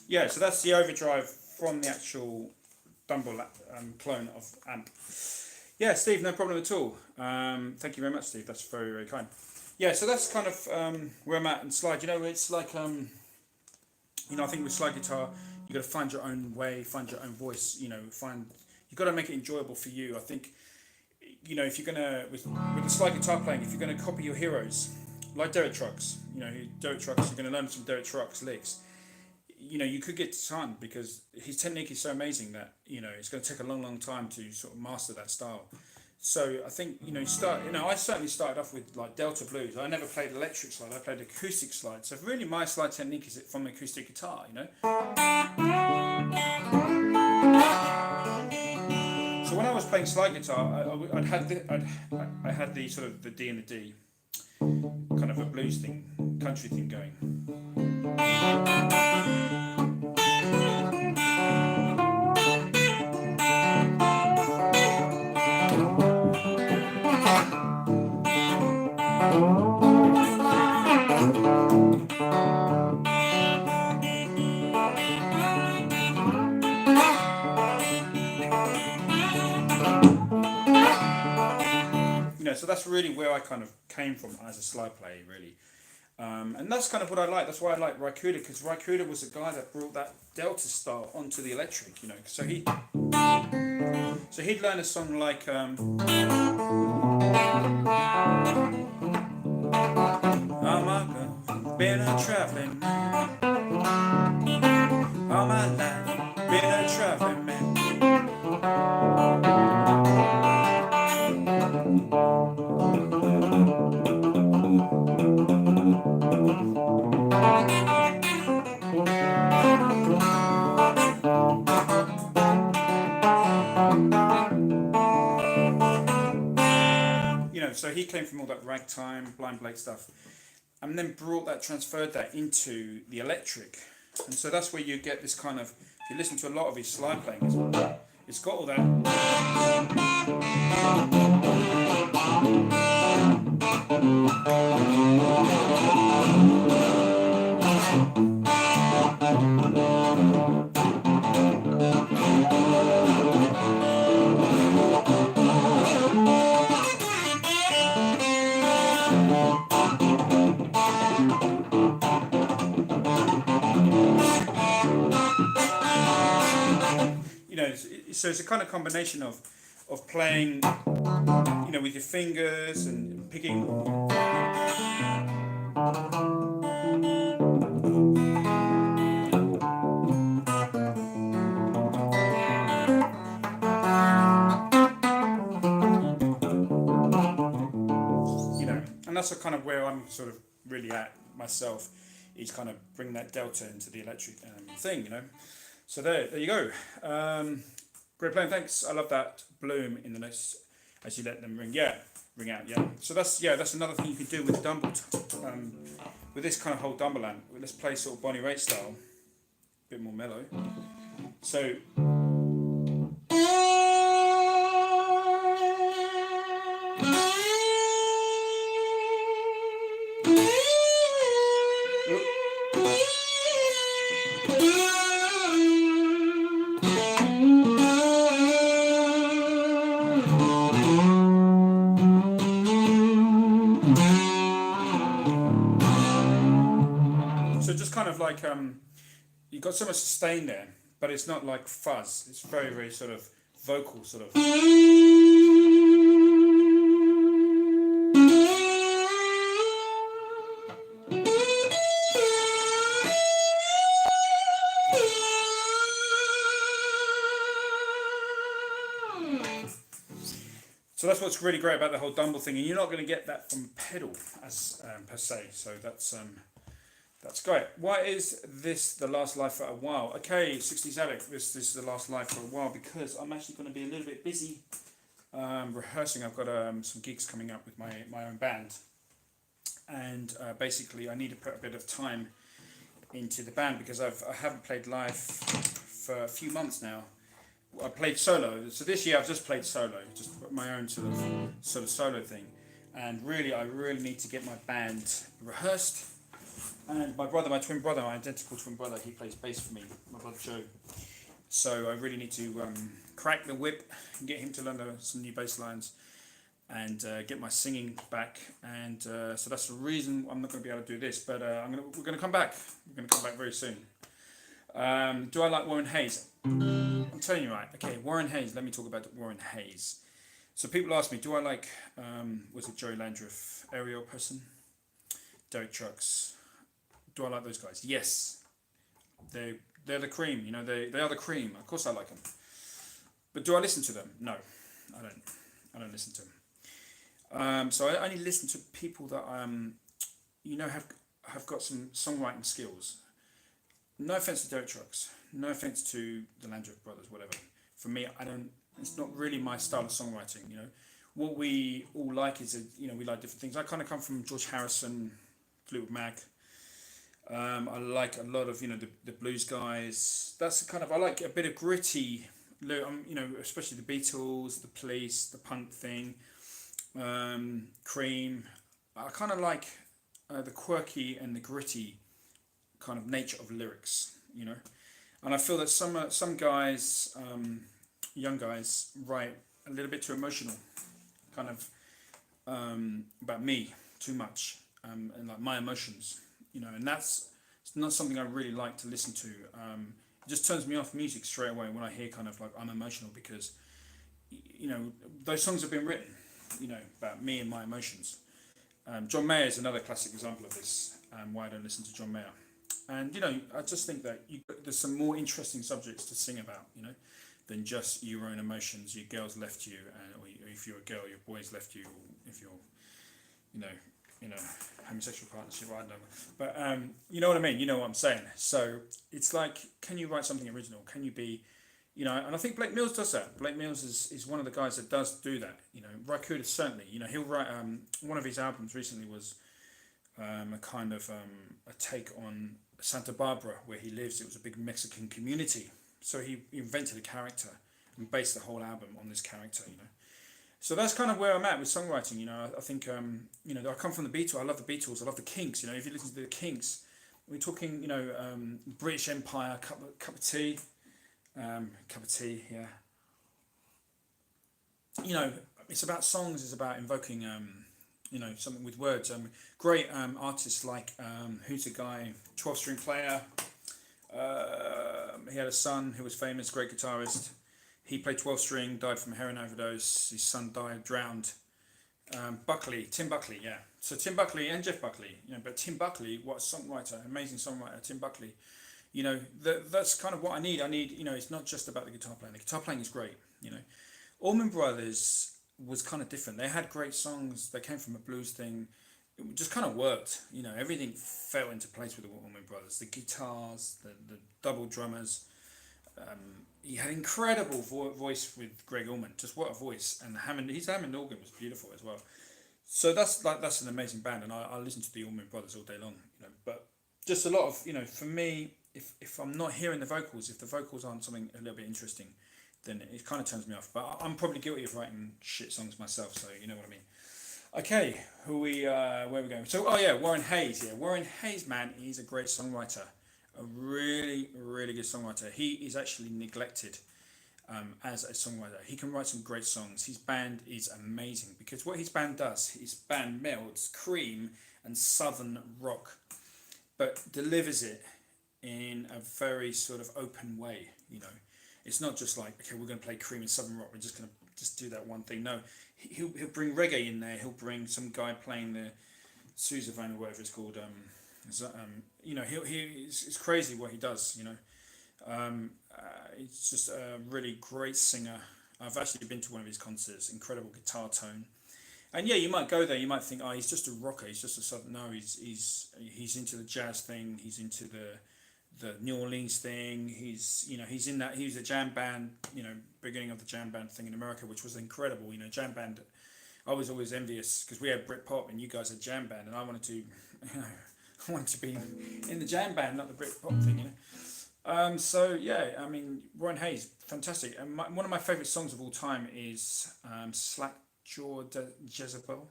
Yeah, so that's the overdrive from the actual Dumble clone of amp. Yeah, Steve, no problem at all. Thank you very much, Steve. That's very, very kind. Yeah, so that's kind of where I'm at and slide. You know, it's like, I think with slide guitar, you got to find your own way, find your own voice. You got to make it enjoyable for you. I think, if you're gonna with the slide guitar playing, if you're gonna copy your heroes, like Derek Trucks, Derek Trucks, you're gonna learn some Derek Trucks licks. You could get stunned because his technique is so amazing that it's going to take a long, long time to sort of master that style. So I think I certainly started off with like Delta blues. I never played electric slide. I played acoustic slide. So really, my slide technique is from acoustic guitar. So when I was playing slide guitar, I had the sort of the D and the D, kind of a blues thing, country thing going. So that's really where I kind of came from as a slide player, really. And that's kind of what I like. That's why I like Cooder, because Cooder was the guy that brought that Delta style onto the electric, So he'd learn a song like I'm been a traveling man. All my life, been a traveling man. So he came from all that ragtime, Blind Blake stuff, and then transferred that into the electric. And so that's where you get this kind of, if you listen to a lot of his slide playing, it's got all that. So it's a kind of combination of playing, with your fingers and picking. And that's kind of where I'm sort of really at myself, is kind of bring that Delta into the electric thing, So there you go. Great playing, thanks. I love that bloom in the notes as you let them ring out. Yeah. So that's another thing you can do with Dumble, with this kind of whole Dumble amp. Let's play sort of Bonnie Raitt style, a bit more mellow. So. kind of like you've got so much sustain there, but it's not like fuzz. It's very, very sort of vocal, sort of. So that's what's really great about the whole Dumble thing, and you're not going to get that from pedal as per se. So that's great. Why is this the last live for a while? Okay, 60s Alec, this is the last live for a while because I'm actually going to be a little bit busy rehearsing. I've got some gigs coming up with my own band, and basically I need to put a bit of time into the band because I haven't played live for a few months now. I played solo, so this year I've just played solo, just my own sort of solo thing, and I really need to get my band rehearsed. And my twin brother, my identical twin brother, he plays bass for me, my brother Joe. So I really need to crack the whip and get him to learn some new bass lines and get my singing back. And so that's the reason I'm not going to be able to do this, but we're going to come back. We're going to come back very soon. Do I like Warren Haynes? I'm telling you, right. Okay, Warren Haynes. Let me talk about Warren Haynes. So people ask me, do I like, was it Joey Landreth, Aerial Person, Derek Trucks? Do I like those guys? Yes. They're the cream, you know, they are the cream. Of course I like them. But do I listen to them? No, I don't. I don't listen to them. So I only listen to people that have got some songwriting skills. No offense to Derek Trucks, no offense to the Landreth brothers, whatever. For me, it's not really my style of songwriting, you know. What we all like is, we like different things. I kind of come from George Harrison, Fleetwood Mac. I like a lot of, the blues guys. That's I like a bit of gritty, especially the Beatles, the Police, the punk thing, Cream. I kind of like the quirky and the gritty kind of nature of lyrics, and I feel that some guys, young guys, write a little bit too emotional, kind of about me too much, and like my emotions, and it's not something I really like to listen to. It just turns me off music straight away when I hear kind of like I'm emotional, because those songs have been written, about me and my emotions. John Mayer is another classic example of this. Why I don't listen to John Mayer. And I just think that there's some more interesting subjects to sing about, than just your own emotions. Your girl's left you, or if you're a girl, your boy's left you, or if you're, homosexual partnership. I don't know, but you know what I mean. You know what I'm saying. So it's like, can you write something original? Can you be, and I think Blake Mills does that. Blake Mills is one of the guys that does do that. Cooder certainly. He'll write. One of his albums recently was a kind of a take on Santa Barbara, where he lives. It was a big Mexican community, so he invented a character and based the whole album on this character. So that's kind of where I'm at with songwriting. I think I come from the Beatles. I love the Beatles. I love the Kinks. If you listen to the Kinks, we're talking British Empire, cup of tea, yeah. It's about songs. It's about invoking something with words. Great artists like who's the guy, 12-string player. He had a son who was famous, great guitarist. He played 12-string, died from a heroin overdose. His son died, drowned. Tim Buckley, yeah. So Tim Buckley and Jeff Buckley, but Tim Buckley, what a songwriter, amazing songwriter, Tim Buckley. That's kind of what I need. It's not just about the guitar playing. The guitar playing is great. Allman Brothers was kind of different. They had great songs. They came from a blues thing. It just kind of worked. Everything fell into place with the Allman Brothers. The guitars, the double drummers. He had incredible voice with Greg Allman. Just what a voice! And his Hammond organ was beautiful as well. So that's an amazing band, and I listen to the Allman Brothers all day long. But just a lot of for me, if I'm not hearing the vocals, if the vocals aren't something a little bit interesting, then it kind of turns me off. But I'm probably guilty of writing shit songs myself, so you know what I mean. Okay, where are we going? So, Warren Haynes. Yeah, Warren Haynes, man, he's a great songwriter. A really, really good songwriter. He is actually neglected as a songwriter. He can write some great songs. His band is amazing, because what his band does, his band melds Cream and Southern rock. but delivers it in a very sort of open way. You know, it's not just like, okay, we're going to play cream and southern rock, we're just going to just do that one thing. No, he'll bring reggae in there. He'll bring some guy playing the sousaphone or whatever it's called. You know, it's crazy what he does. You know, he's just a really great singer. I've actually been to one of his concerts. Incredible guitar tone. And yeah, you might go there. You might think, oh, he's just a rocker. He's just a southern. No, he's into the jazz thing. He's into the New Orleans thing. He's in that. He was a jam band. You know, beginning of the jam band thing in America, which was incredible. You know, jam band. I was always envious because we had Britpop and you guys had jam band, and I wanted to, I wanted to be in the jam band, not the Britpop thing. You know. So yeah, I mean, Warren Haynes, fantastic. And one of my favorite songs of all time is Slack Jaw Jezebel.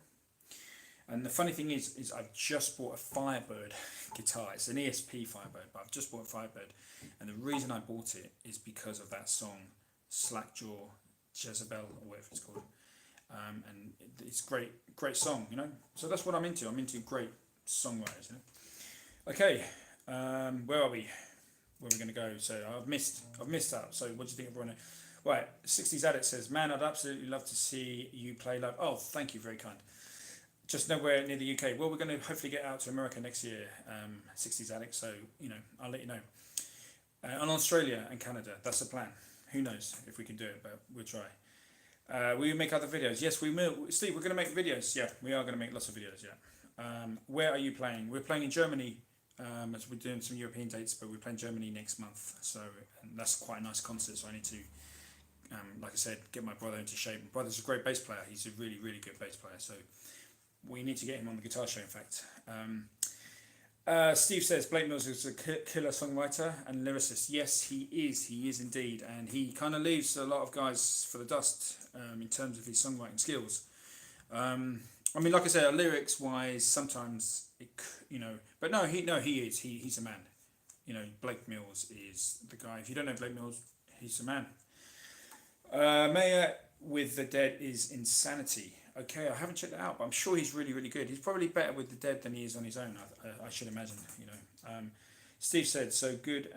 And the funny thing is I've just bought a Firebird guitar. It's an ESP Firebird, but I've just bought a Firebird, and the reason I bought it is because of that song Slackjaw Jezebel, or whatever it's called. And it's great song, you know. So that's what I'm into. I'm into great songwriters, you know. Okay, where are we? Where are we going to go? So I've missed out. So what do you think, everyone? Right, 60s Addict says, man, I'd absolutely love to see you play live. Oh, thank you, very kind. Just nowhere near the UK. Well, we're going to hopefully get out to America next year, 60s Addict, so, you know, I'll let you know. And Australia and Canada, that's the plan. Who knows if we can do it, but we'll try. Will you make other videos? Yes, we will. Steve, we're going to make videos. Yeah, we are going to make lots of videos, yeah. Where are you playing? We're playing in Germany. As we're doing some European dates, but we're playing Germany next month. So and that's quite a nice concert, so I need to, like I said, get my brother into shape. My brother's a great bass player. He's a really, really good bass player. So we need to get him on the guitar show, in fact. Steve says, Blake Mills is a killer songwriter and lyricist. Yes, he is indeed. And he kind of leaves a lot of guys for the dust in terms of his songwriting skills. I mean, like I said, lyrics-wise, sometimes, you know, but no, he's a man. You know, Blake Mills is the guy. If you don't know Blake Mills, he's the man. Mayor with the Dead is Insanity. Okay, I haven't checked that out, but I'm sure he's really, really good. He's probably better with the Dead than he is on his own, I should imagine, you know. Steve said, so good,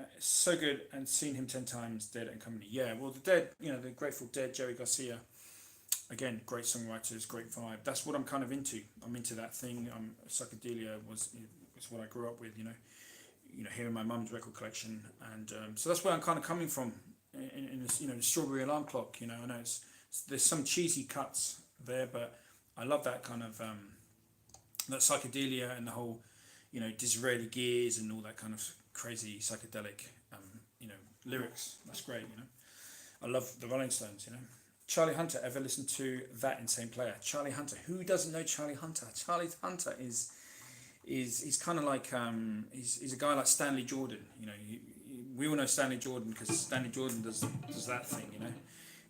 and seen him 10 times, Dead and Company. Yeah, well, the Dead, you know, the Grateful Dead, Jerry Garcia, again, great songwriters, great vibe. That's what I'm kind of into. I'm into that thing. Psychedelia was what I grew up with, you know, hearing my mum's record collection, and so that's where I'm kind of coming from in this, you know, the Strawberry Alarm Clock. You know, I know there's some cheesy cuts there, but I love that kind of that psychedelia and the whole, you know, Disraeli gears and all that kind of crazy psychedelic, you know, lyrics. That's great, you know. I love the Rolling Stones, you know. Charlie Hunter, ever listened to That Insane Player? Charlie Hunter, who doesn't know Charlie Hunter? Charlie Hunter is he's kind of like he's a guy like Stanley Jordan, you know. We all know Stanley Jordan because Stanley Jordan does that thing, you know.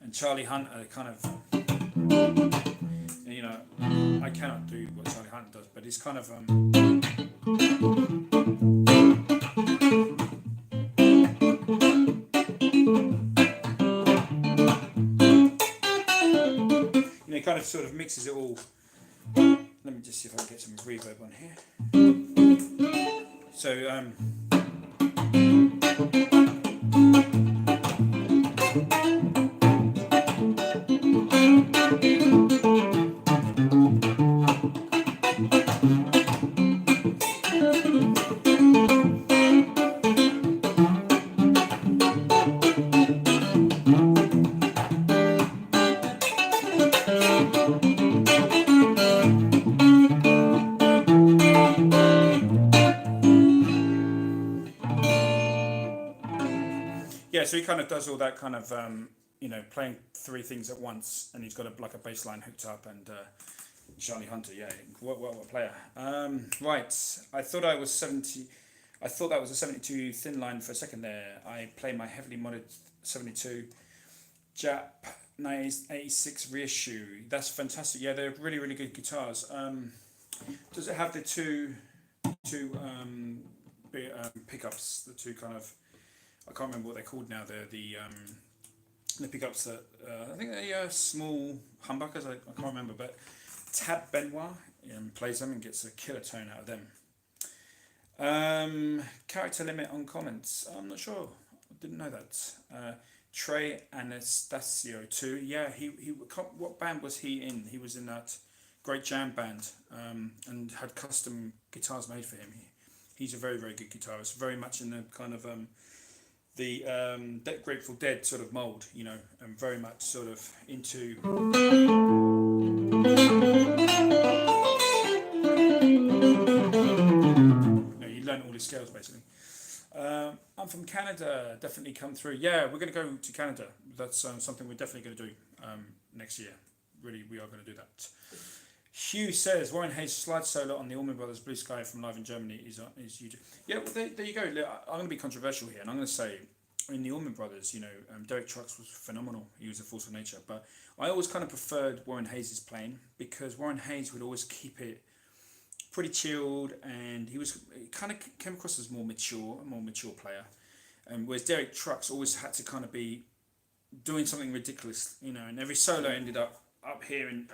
And Charlie Hunter kind of, you know, I cannot do what Charlie Hunter does, but it's kind of you know, kind of sort of mixes it all. Let me just see if I can get some reverb on here. So so he kind of does all that kind of, you know, playing three things at once, and he's got like a bass line hooked up, and Charlie Hunter, yeah, what a player. Right, I thought that was a 72 thin line for a second there. I play my heavily modded 72 Jap 1986 reissue. That's fantastic. Yeah, they're really, really good guitars. Does it have the two pickups, the two kind of, I can't remember what they're called now. They're the pickups that I think they're small humbuckers. I can't remember, but Tab Benoit plays them and gets a killer tone out of them. Character limit on comments. I'm not sure. I didn't know that. Trey Anastasio too. Yeah, he. What band was he in? He was in that great jam band, and had custom guitars made for him. He's a very very good guitarist. Very much in the kind of the Grateful Dead sort of mold, you know, and very much sort of into. You learn all his scales basically. I'm from Canada. Definitely come through. Yeah, we're going to go to Canada. That's something we're definitely going to do next year. Really, we are going to do that. Hugh says Warren Hayes' slide solo on the Allman Brothers Blue Sky from live in Germany is huge. Yeah, well, there you go. Look, I'm going to be controversial here, and I'm going to say in the Allman Brothers, you know, Derek Trucks was phenomenal. He was a force of nature, but I always kind of preferred Warren Hayes' playing because Warren Hayes would always keep it pretty chilled, and he kind of came across as a more mature player. Whereas Derek Trucks always had to kind of be doing something ridiculous, you know, and every solo ended up here, and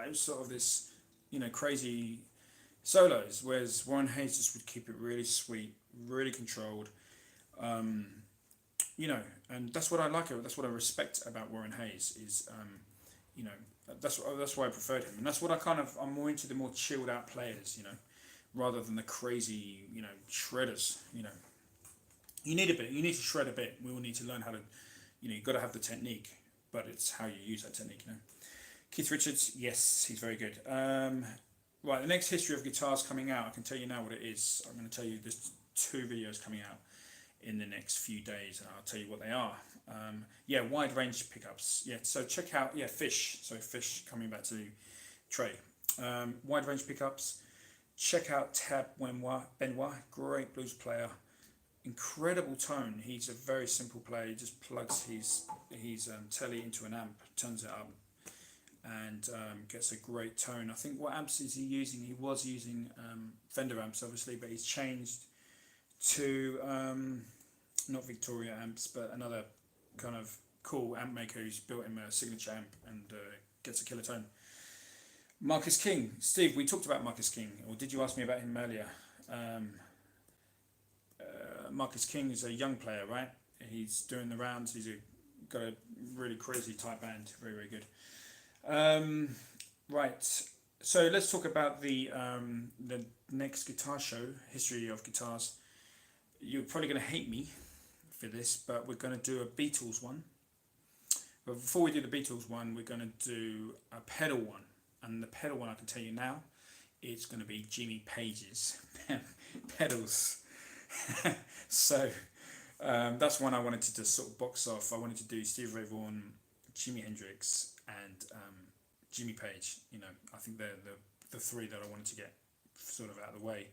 it was sort of this, you know, crazy solos. Whereas Warren Hayes just would keep it really sweet, really controlled, you know, and that's what I like. That's what I respect about Warren Hayes is, you know, that's why I preferred him, and that's what I'm more into the more chilled out players, you know, rather than the crazy, you know, shredders. You know, you need to shred a bit. We all need to learn how to, you know, you've got to have the technique, but it's how you use that technique, you know. Keith Richards, yes, he's very good. Right, the next history of guitars coming out, I can tell you now what it is. I'm going to tell you there's 2 videos coming out in the next few days, and I'll tell you what they are. Yeah, wide range pickups. Yeah, so check out Phish. So Phish coming back to Trey. Wide range pickups. Check out Tab Benoit, great blues player, incredible tone. He's a very simple player. He just plugs his telly into an amp, turns it up, and gets a great tone. I think what amps is he using? He was using Fender amps, obviously, but he's changed to not Victoria amps, but another kind of cool amp maker who's built him a signature amp and gets a killer tone. Marcus King. Steve, we talked about Marcus King, or did you ask me about him earlier? Marcus King is a young player, right? He's doing the rounds. He's got a really crazy tight band. Very, very good. Right. So let's talk about the next guitar show, History of Guitars. You're probably going to hate me for this, but we're going to do a Beatles one. But before we do the Beatles one, we're going to do a pedal one. And the pedal one, I can tell you now, it's going to be Jimmy Page's pedals. So that's one I wanted to just sort of box off. I wanted to do Stevie Ray Vaughan, Jimi Hendrix, and Jimmy Page. You know, I think they're the 3 that I wanted to get sort of out of the way.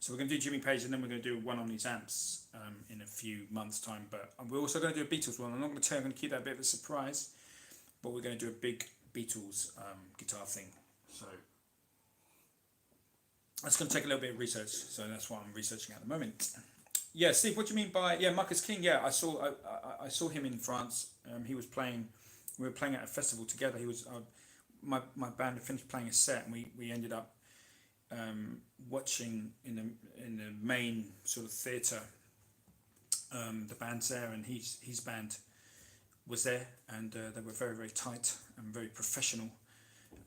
So we're going to do Jimmy Page, and then we're going to do one on these amps in a few months' time. But we're also going to do a Beatles one. I'm not going to tell you, I'm going to keep that a bit of a surprise, but we're going to do a big Beatles guitar thing. So that's going to take a little bit of research. So that's what I'm researching at the moment. Yeah, Steve, what do you mean by Marcus King? Yeah, I saw him in France. He was playing. We were playing at a festival together. He was my band had finished playing a set, and we ended up watching in the main sort of theatre. The band's there, and his band was there, and they were very, very tight and very professional,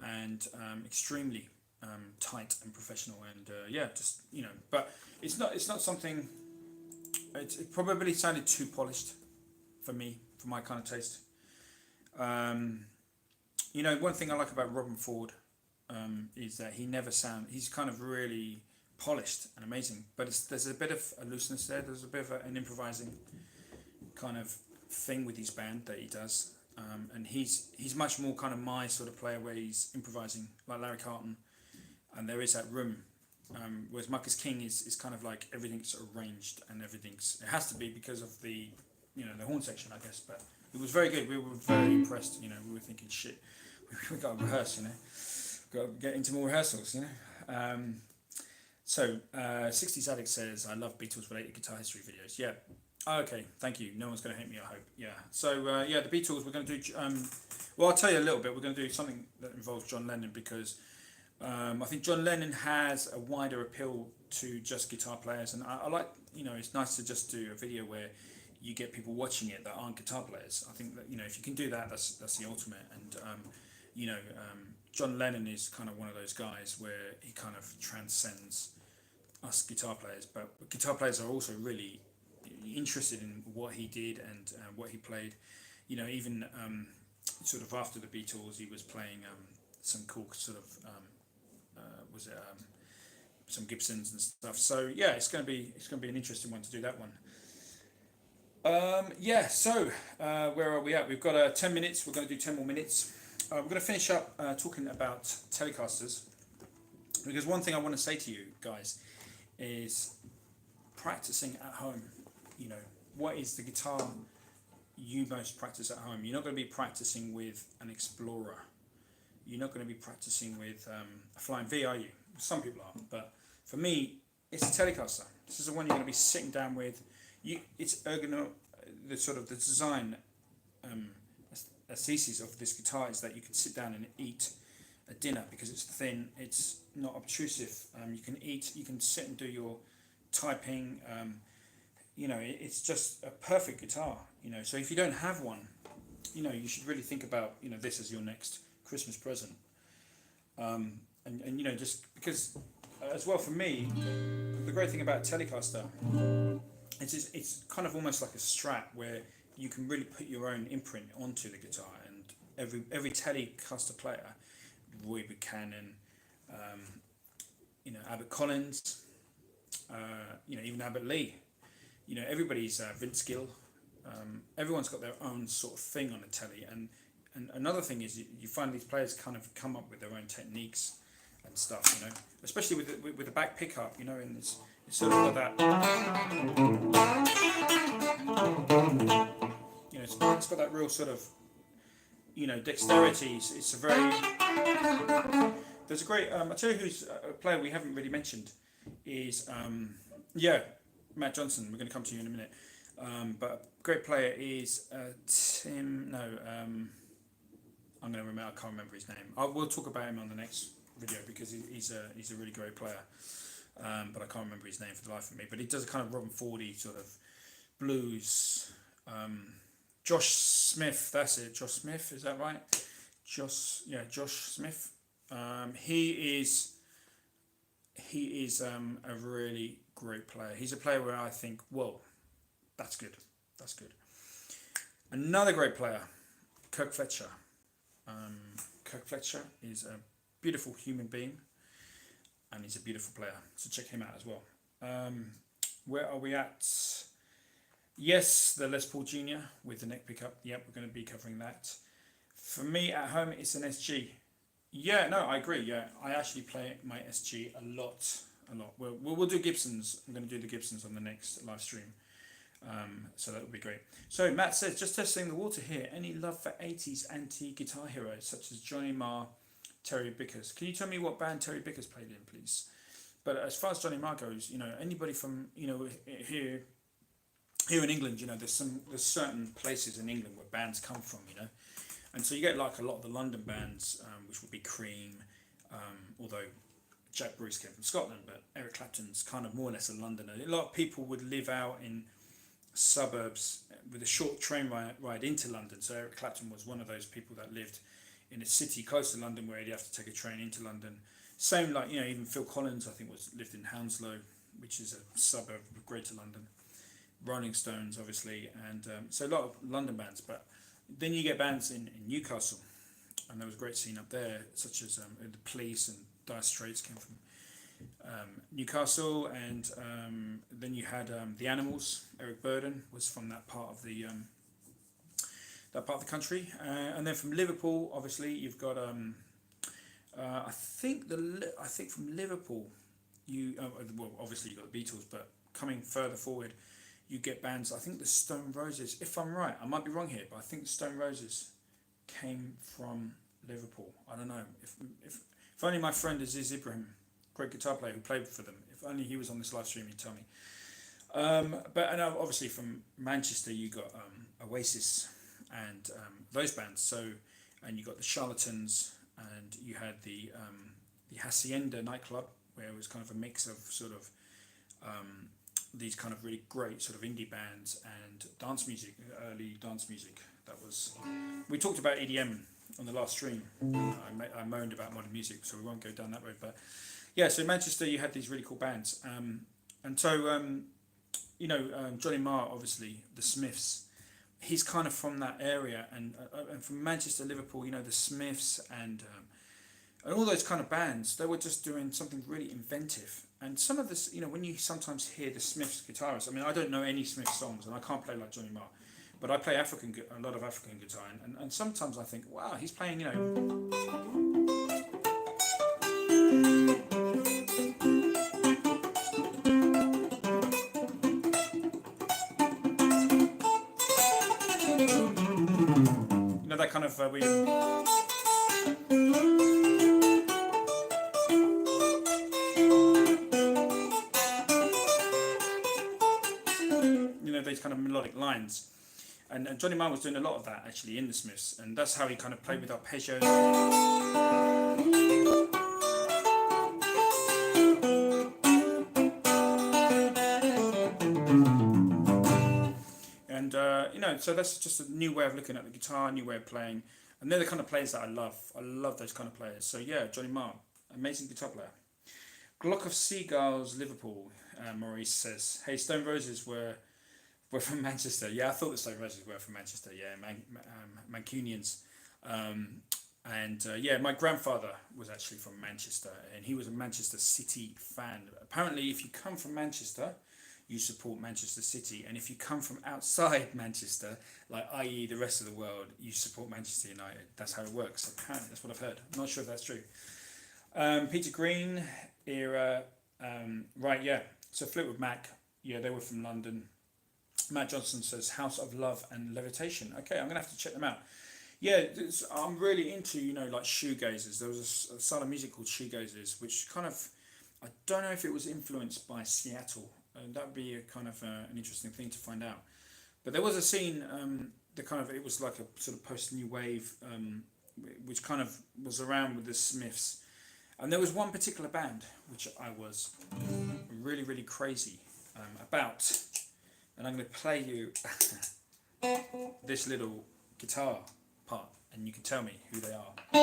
and extremely tight and professional, and just, you know. But it's not something. It probably sounded too polished for me, for my kind of taste. You know, one thing I like about Robben Ford is that he's kind of really polished and amazing, but there's a bit of a looseness there. There's a bit of an improvising kind of thing with his band that he does, and he's much more kind of my sort of player, where he's improvising like Larry Carlton, and there is that room. Whereas Marcus King is kind of like everything's arranged, and it has to be because of the, you know, the horn section, I guess. But it was very good. We were very impressed. You know, we were thinking, shit, we got to rehearse. You know, got to get into more rehearsals. You know. So 60s Addict says, I love Beatles related guitar history videos. Yeah. Okay, thank you. No one's going to hate me, I hope. Yeah. So the Beatles, we're going to do. Well, I'll tell you a little bit. We're going to do something that involves John Lennon, because I think John Lennon has a wider appeal to just guitar players, and I like, it's nice to just do a video where you get people watching it that aren't guitar players. I think that, if you can do that, that's the ultimate. And John Lennon is kind of one of those guys where he kind of transcends us guitar players, but guitar players are also really interested in what he did and what he played. Even sort of after the Beatles, he was playing some cool sort of some Gibsons and stuff. So yeah, it's going to be an interesting one to do that one. So where are we at? We've got 10 minutes. We're going to do 10 more minutes. We're going to finish up talking about telecasters, because one thing I want to say to you guys is practicing at home. What is the guitar you most practice at home? You're not going to be practicing with an Explorer. You're not going to be practicing with a Flying V, are you? Some people are, but for me, it's a Telecaster. This is the one you're going to be sitting down with. It's ergonomic. The sort of the design thesis of this guitar is that you can sit down and eat a dinner because it's thin. It's not obtrusive. You can eat. You can sit and do your typing. It's just a perfect guitar. So if you don't have one, you should really think about this as your next Christmas present. And just because as well for me, the great thing about Telecaster is it's kind of almost like a Strat where you can really put your own imprint onto the guitar, and every Telecaster player, Roy Buchanan, Abbott Collins, even Abbott Lee, everybody's Vince Gill, everyone's got their own sort of thing on a Tele, and another thing is you find these players kind of come up with their own techniques and stuff, especially with the back pickup, and it's sort of got that, it's got that real sort of, dexterity. It's a very, there's a great, I'll tell you who's a player we haven't really mentioned is, Matt Johnson. We're going to come to you in a minute. But a great player is I'm going to remember, I can't remember his name. We'll talk about him on the next video because he's a really great player. But I can't remember his name for the life of me. But he does a kind of Robben Fordy sort of blues. Josh Smith, that's it. Josh Smith, is that right? Josh Smith. He is a really great player. He's a player where I think, whoa, that's good. That's good. Another great player, Kirk Fletcher. Kirk Fletcher is a beautiful human being, and he's a beautiful player. So check him out as well. Where are we at? Yes, the Les Paul Jr. with the neck pickup. Yep, we're going to be covering that. For me at home, it's an SG. Yeah, no, I agree. Yeah, I actually play my SG a lot. We'll do Gibsons. I'm going to do the Gibsons on the next live stream. So that would be great. So Matt says, just testing the water here. Any love for 80s anti-guitar heroes such as Johnny Marr, Terry Bickers? Can you tell me what band Terry Bickers played in, please? But as far as Johnny Marr goes, anybody from here in England, there's certain places in England where bands come from, and so you get like a lot of the London bands, which would be Cream, although Jack Bruce came from Scotland, but Eric Clapton's kind of more or less a Londoner. A lot of people would live out in suburbs with a short train ride into London. So Eric Clapton was one of those people that lived in a city close to London where he'd have to take a train into London. Same like, even Phil Collins, I think, lived in Hounslow, which is a suburb of Greater London. Rolling Stones, obviously, and so a lot of London bands. But then you get bands in Newcastle, and there was a great scene up there, such as the Police and Dire Straits came from Newcastle, and then you had the Animals. Eric Burdon was from that part of the country, and then from Liverpool, obviously you've got I think from Liverpool, obviously you got the Beatles, but coming further forward, you get bands. I think the Stone Roses, if I'm right, I might be wrong here, but I think the Stone Roses came from Liverpool. I don't know. If only my friend Aziz Ibrahim, great guitar player who played for them, if only he was on this live stream, he'd tell me. But obviously from Manchester, you got Oasis and those bands. So, and you got the Charlatans, and you had the the Hacienda nightclub, where it was kind of a mix of sort of these kind of really great sort of indie bands and dance music, early dance music. That was, we talked about EDM on the last stream. I moaned about modern music, so we won't go down that road. But yeah, so in Manchester you had these really cool bands, and so you know, Johnny Marr, obviously the Smiths. He's kind of from that area, and from Manchester, Liverpool. You know, the Smiths and all those kind of bands. They were just doing something really inventive. And some of this, you know, when you sometimes hear the Smiths guitarists, I mean, I don't know any Smiths songs, and I can't play like Johnny Marr, but I play a lot of African guitar, and sometimes I think, wow, he's playing, you know. You know, that kind of these kind of melodic lines, and Johnny Marr was doing a lot of that actually in the Smiths, and that's how he kind of played with arpeggios. And you know, so that's just a new way of looking at the guitar, a new way of playing, and they're the kind of players that I love. I love those kind of players. So yeah, Johnny Marr, amazing guitar player. Glock of Seagulls, Liverpool. Maurice says, hey, Stone Roses were from Manchester. Yeah, I thought the Stone Roses were from Manchester. Yeah, Mancunians. And yeah, my grandfather was actually from Manchester, and he was a Manchester City fan. Apparently, if you come from Manchester, you support Manchester City, and if you come from outside Manchester, like i.e. the rest of the world, you support Manchester United. That's how it works. Apparently, that's what I've heard. I'm not sure if that's true. Peter Green era, right? Yeah. So Fleetwood Mac. Yeah, they were from London. Matt Johnson says House of Love and Levitation. Okay, I'm gonna have to check them out. Yeah, I'm really into, you know, like shoegazers. There was a style of music called shoegazers, which kind of, I don't know if it was influenced by Seattle. That would be a kind of an interesting thing to find out. But there was a scene, that kind of, it was like a sort of post-new wave, which kind of was around with the Smiths. And there was one particular band which I was really, really crazy about. And I'm going to play you this little guitar part, and you can tell me who they are. You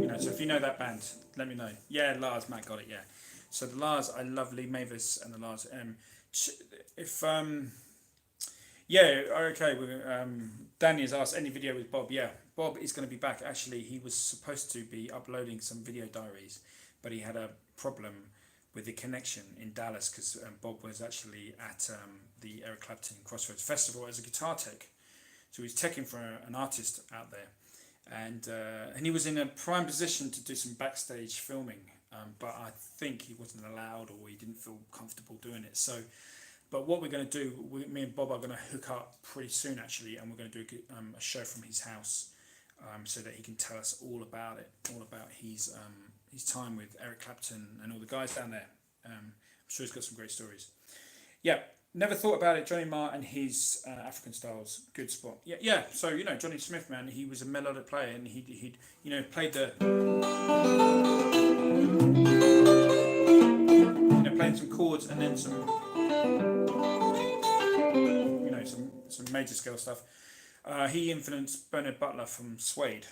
know, so if you know that band, let me know. Yeah, Lars, Matt got it, yeah. So the Lars, I love Lee Mavis and the Lars. If yeah, okay. Danny has asked, any video with Bob? Yeah, Bob is going to be back. Actually, he was supposed to be uploading some video diaries, but he had a problem with the connection in Dallas because Bob was actually at the Eric Clapton Crossroads Festival as a guitar tech. So he's teching for an artist out there, and he was in a prime position to do some backstage filming, but I think he wasn't allowed, or he didn't feel comfortable doing it. So. But what we're going to do, me and Bob are going to hook up pretty soon actually, and we're going to do a show from his house, so that he can tell us all about it, all about his time with Eric Clapton and all the guys down there. I'm sure he's got some great stories. Yeah, never thought about it. Johnny Marr and his African styles, good spot. Yeah, yeah. So you know, Johnny Smith, man, he was a melodic player, and he'd you know played the. Playing some chords and then some, you know, some major scale stuff. He influenced Bernard Butler from Suede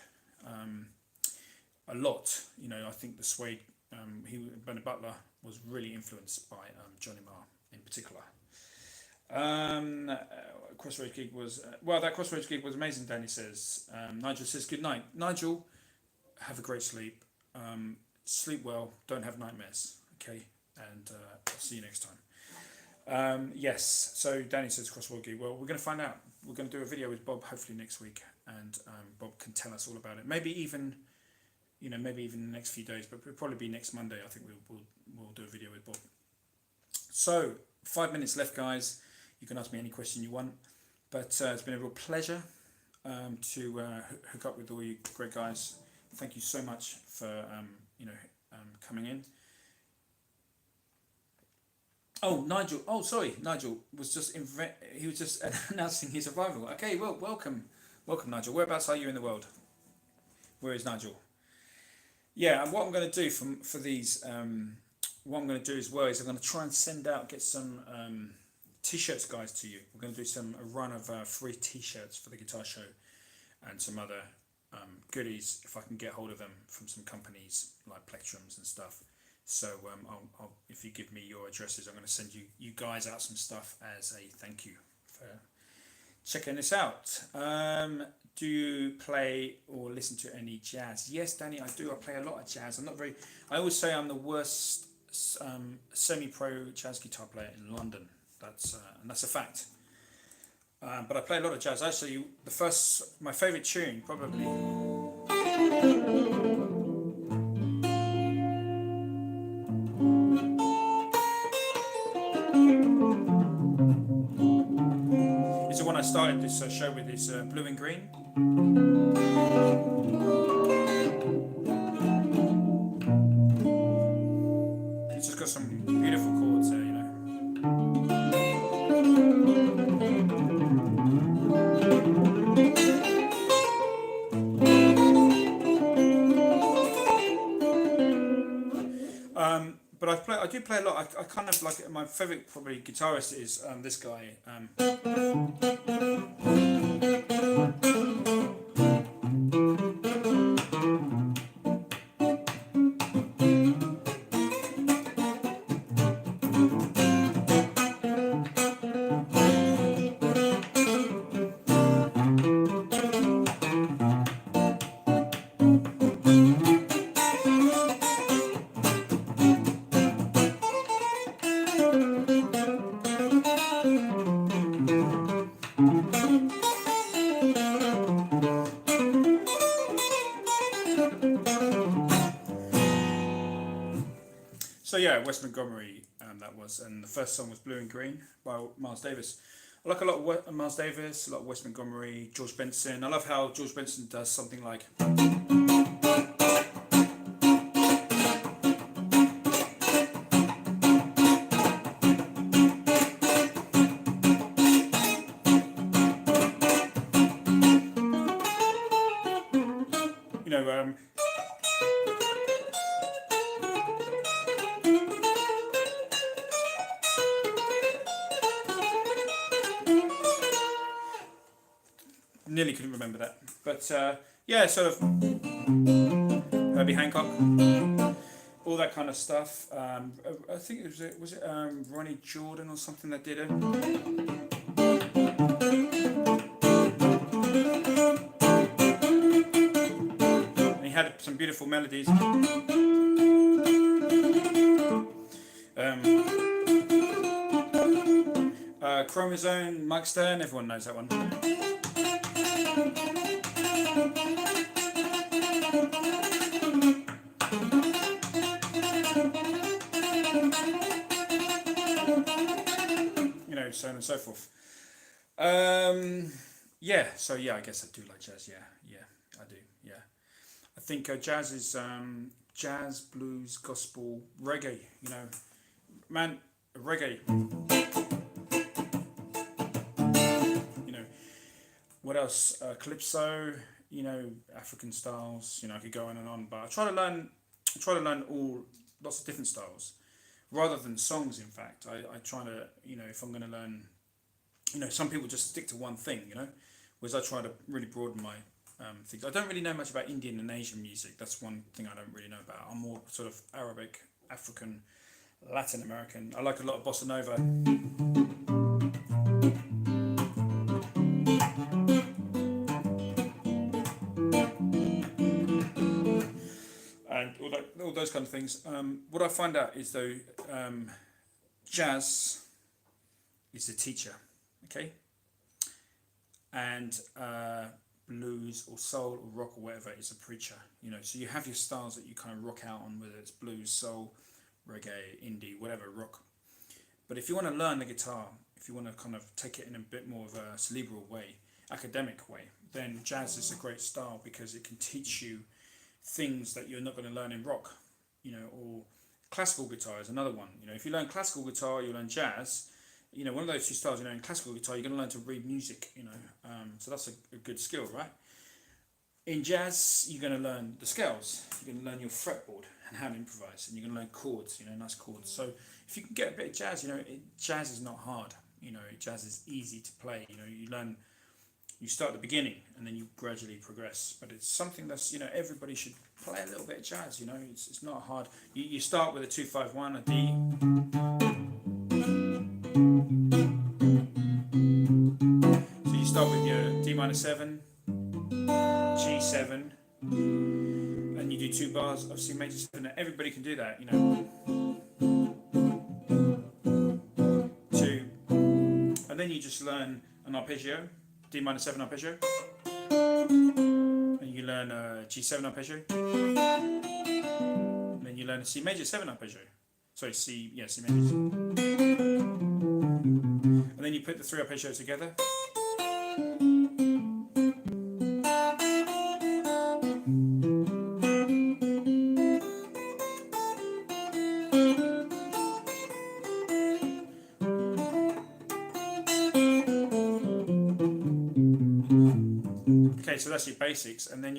a lot. You know, I think the Suede, Bernard Butler was really influenced by Johnny Marr in particular. Crossroads gig was well. That Crossroads gig was amazing. Danny says. Nigel says good night. Nigel, have a great sleep. Sleep well. Don't have nightmares. Okay. And I'll see you next time. Yes, so Danny says Crossroad gig. Well, we're going to find out. We're going to do a video with Bob hopefully next week, and Bob can tell us all about it. Maybe even, you know, maybe even the next few days, but it'll probably be next Monday. I think we'll do a video with Bob. So 5 minutes left, guys. You can ask me any question you want, but it's been a real pleasure to hook up with all you great guys. Thank you so much for you know. coming in. Oh, Nigel. Oh, sorry, Nigel was just he was just announcing his arrival. Okay, well, welcome, Nigel. Whereabouts are you in the world? Where is Nigel? Yeah, and what I'm going to do for these, what I'm going to do as well is I'm going to try and get some t-shirts, guys, to you. We're going to do a run of free t-shirts for the guitar show, and some other goodies if I can get hold of them from some companies like Plectrums and stuff. So I'll, if you give me your addresses, I'm going to send you guys out some stuff as a thank you for checking this out. Do you play or listen to any jazz? Yes, Danny, I do. I play a lot of jazz. I always say I'm the worst semi-pro jazz guitar player in London. And that's a fact. But I play a lot of jazz. Actually, my favourite tune probably. It's the one I started this show with, is Blue and Green. It's just got some beautiful chords there, you know. But I do play a lot. I kind of like, my favourite probably guitarist is this guy. So yeah, West Montgomery, that was, and the first song was Blue and Green by Miles Davis. I like a lot of Miles Davis, a lot of West Montgomery, George Benson. I love how George Benson does something like. You know, nearly couldn't remember that, but yeah, sort of Herbie Hancock, all that kind of stuff. I think it was Ronnie Jordan or something that did it. And he had some beautiful melodies. Chromosome, Mike Stern, everyone knows that one. You know, so on and so forth. Yeah, so yeah, I guess I do like jazz. Yeah, I do. Yeah, I think jazz is jazz, blues, gospel, reggae. You know, man, reggae. What else? Calypso, you know, African styles. You know, I could go on and on, but I try to learn lots of different styles, rather than songs. In fact, I try to, you know, if I'm going to learn, you know, some people just stick to one thing, you know, whereas I try to really broaden my things. I don't really know much about Indian and Asian music. That's one thing I don't really know about. I'm more sort of Arabic, African, Latin American. I like a lot of bossa nova. All those kind of things. What I find out is though, jazz is the teacher, okay, and blues or soul or rock or whatever is a preacher. You know, so you have your styles that you kind of rock out on, whether it's blues, soul, reggae, indie, whatever, rock. But if you want to learn the guitar, if you want to kind of take it in a bit more of a cerebral way, academic way, then jazz is a great style because it can teach you things that you're not going to learn in rock. you know, or classical guitar is another one. You know, if you learn classical guitar, you learn jazz. You know, one of those two styles. You know, in classical guitar, you're going to learn to read music. You know, so that's a good skill, right? In jazz, you're going to learn the scales. You're going to learn your fretboard and how to improvise, and you're going to learn chords. You know, nice chords. So if you can get a bit of jazz, you know, jazz is not hard. You know, jazz is easy to play. You know, you learn. You start at the beginning and then you gradually progress. But it's something that's, you know, everybody should play a little bit of jazz. You know, it's not hard. You start with a 2-5-1, a D. So you start with your D minor 7, G7, and you do 2 bars of C major 7. Everybody can do that, you know. 2. And then you just learn an arpeggio, D minor 7 arpeggio. And you learn a G7 arpeggio. And then you learn a C major 7 arpeggio. Sorry, C major. And then you put the 3 arpeggios together. Okay, so that's your basics, and then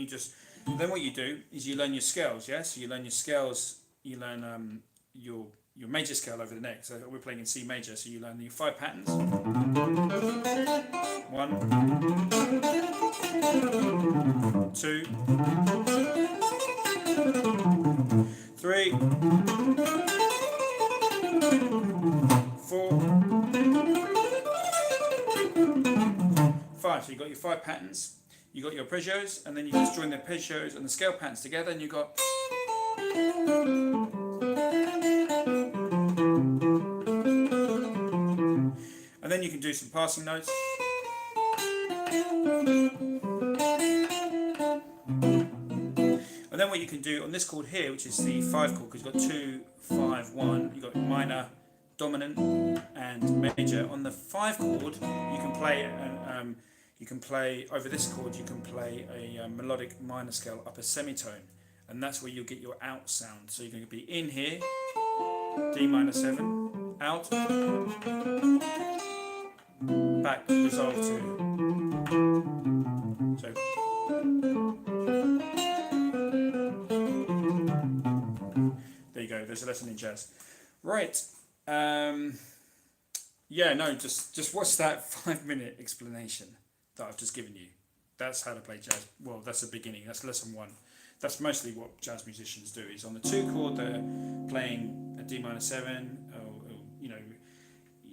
then what you do is you learn your scales, yeah? So you learn your scales, you learn your major scale over the neck. So we're playing in C major, so you learn your 5 patterns. 1, 2, 3, 4, 5. So you got your 5 patterns. You got your arpeggios, and then you just join the arpeggios and the scale patterns together, and you got. And then you can do some passing notes. And then what you can do on this chord here, which is the 5 chord, because you've got 2, 5, 1, you've got minor, dominant, and major. On the 5 chord, you can play. You can play over this chord. You can play a melodic minor scale upper semitone, and that's where you'll get your out sound. So you're going to be in here, D minor 7, out, back, resolve 2. So there you go. There's a lesson in jazz, right? Yeah, no, just watch that 5-minute explanation that I've just given you. That's how to play jazz. Well, that's the beginning. That's lesson 1. That's mostly what jazz musicians do. Is on the 2 chord they're playing a D minor 7. Or, you know,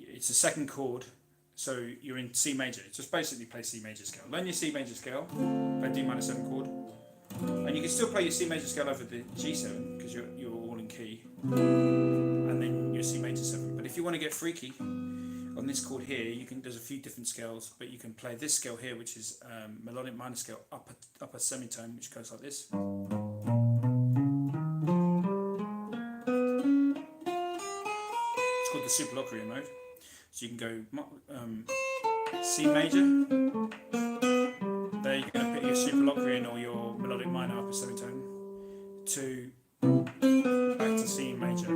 it's a 2nd chord, so you're in C major. Just basically play C major scale. Learn your C major scale, play D minor 7 chord, and you can still play your C major scale over the G7 because you're all in key, and then your C major 7. But if you want to get freaky, on this chord here, there's a few different scales, but you can play this scale here, which is melodic minor scale, upper semitone, which goes like this. It's called the Superloquia mode. So you can go C major. There you're going to put your Superloquia or your melodic minor upper semitone to back to C major.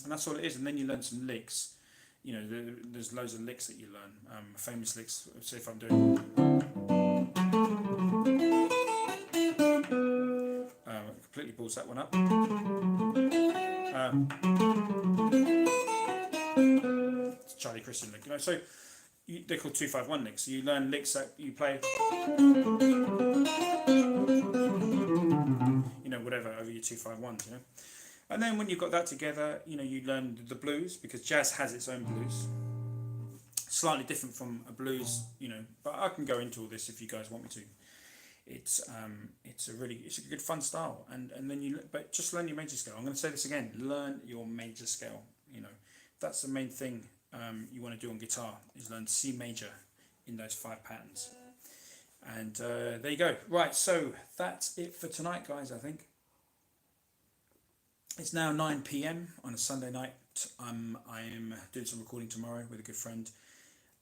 And that's all it is. And then you learn some licks. You know, there's loads of licks that you learn. Famous licks. So if I'm doing, completely balls that one up. It's Charlie Christian lick. You know, so they're called 2-5-1 licks. So you learn licks that you play. You know, whatever over your 2-5-1s. You know. And then when you've got that together, you know, you learn the blues, because jazz has its own blues. Slightly different from a blues, you know, but I can go into all this if you guys want me to. It's a good fun style, and then but just learn your major scale. I'm going to say this again: learn your major scale. You know, that's the main thing you want to do on guitar, is learn C major in those 5 patterns. And there you go. Right, so that's it for tonight, guys. I think. It's now 9 p.m. on a Sunday night. I am doing some recording tomorrow with a good friend.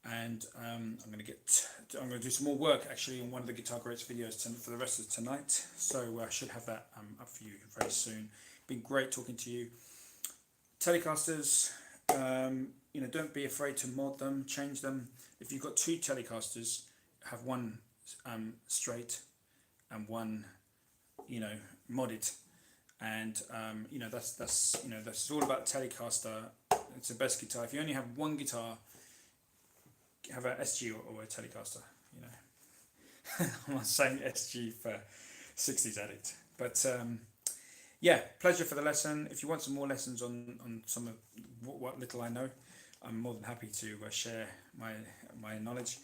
and I'm going to do some more work actually on one of the Guitar Greats videos for the rest of tonight. So I should have that up for you very soon. Been great talking to you. Telecasters, you know, don't be afraid to mod them, change them. If you've got two Telecasters, have one straight and one, you know, modded, and you know, that's you know, that's all about Telecaster. It's the best guitar. If you only have one guitar, have a SG or a Telecaster. You know, I'm not saying SG for 60s addict, but yeah, pleasure for the lesson. If you want some more lessons on some of what little I know, I'm more than happy to share my knowledge.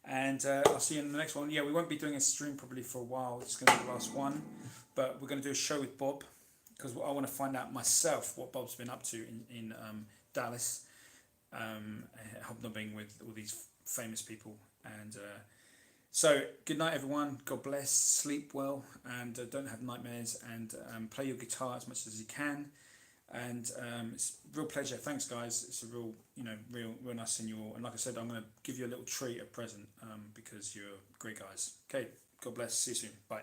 And I'll see you in the next one. Yeah, we won't be doing a stream probably for a while. It's going to be the last one, but we're going to do a show with Bob, because I want to find out myself what Bob's been up to in Dallas, hobnobbing with all these famous people. And so good night everyone, God bless, sleep well, and don't have nightmares, and play your guitar as much as you can. And it's a real pleasure. Thanks guys, it's a real, you know, real nice seeing you all. And like I said, I'm going to give you a little treat, a present, because you're great guys. Okay, God bless, see you soon, bye.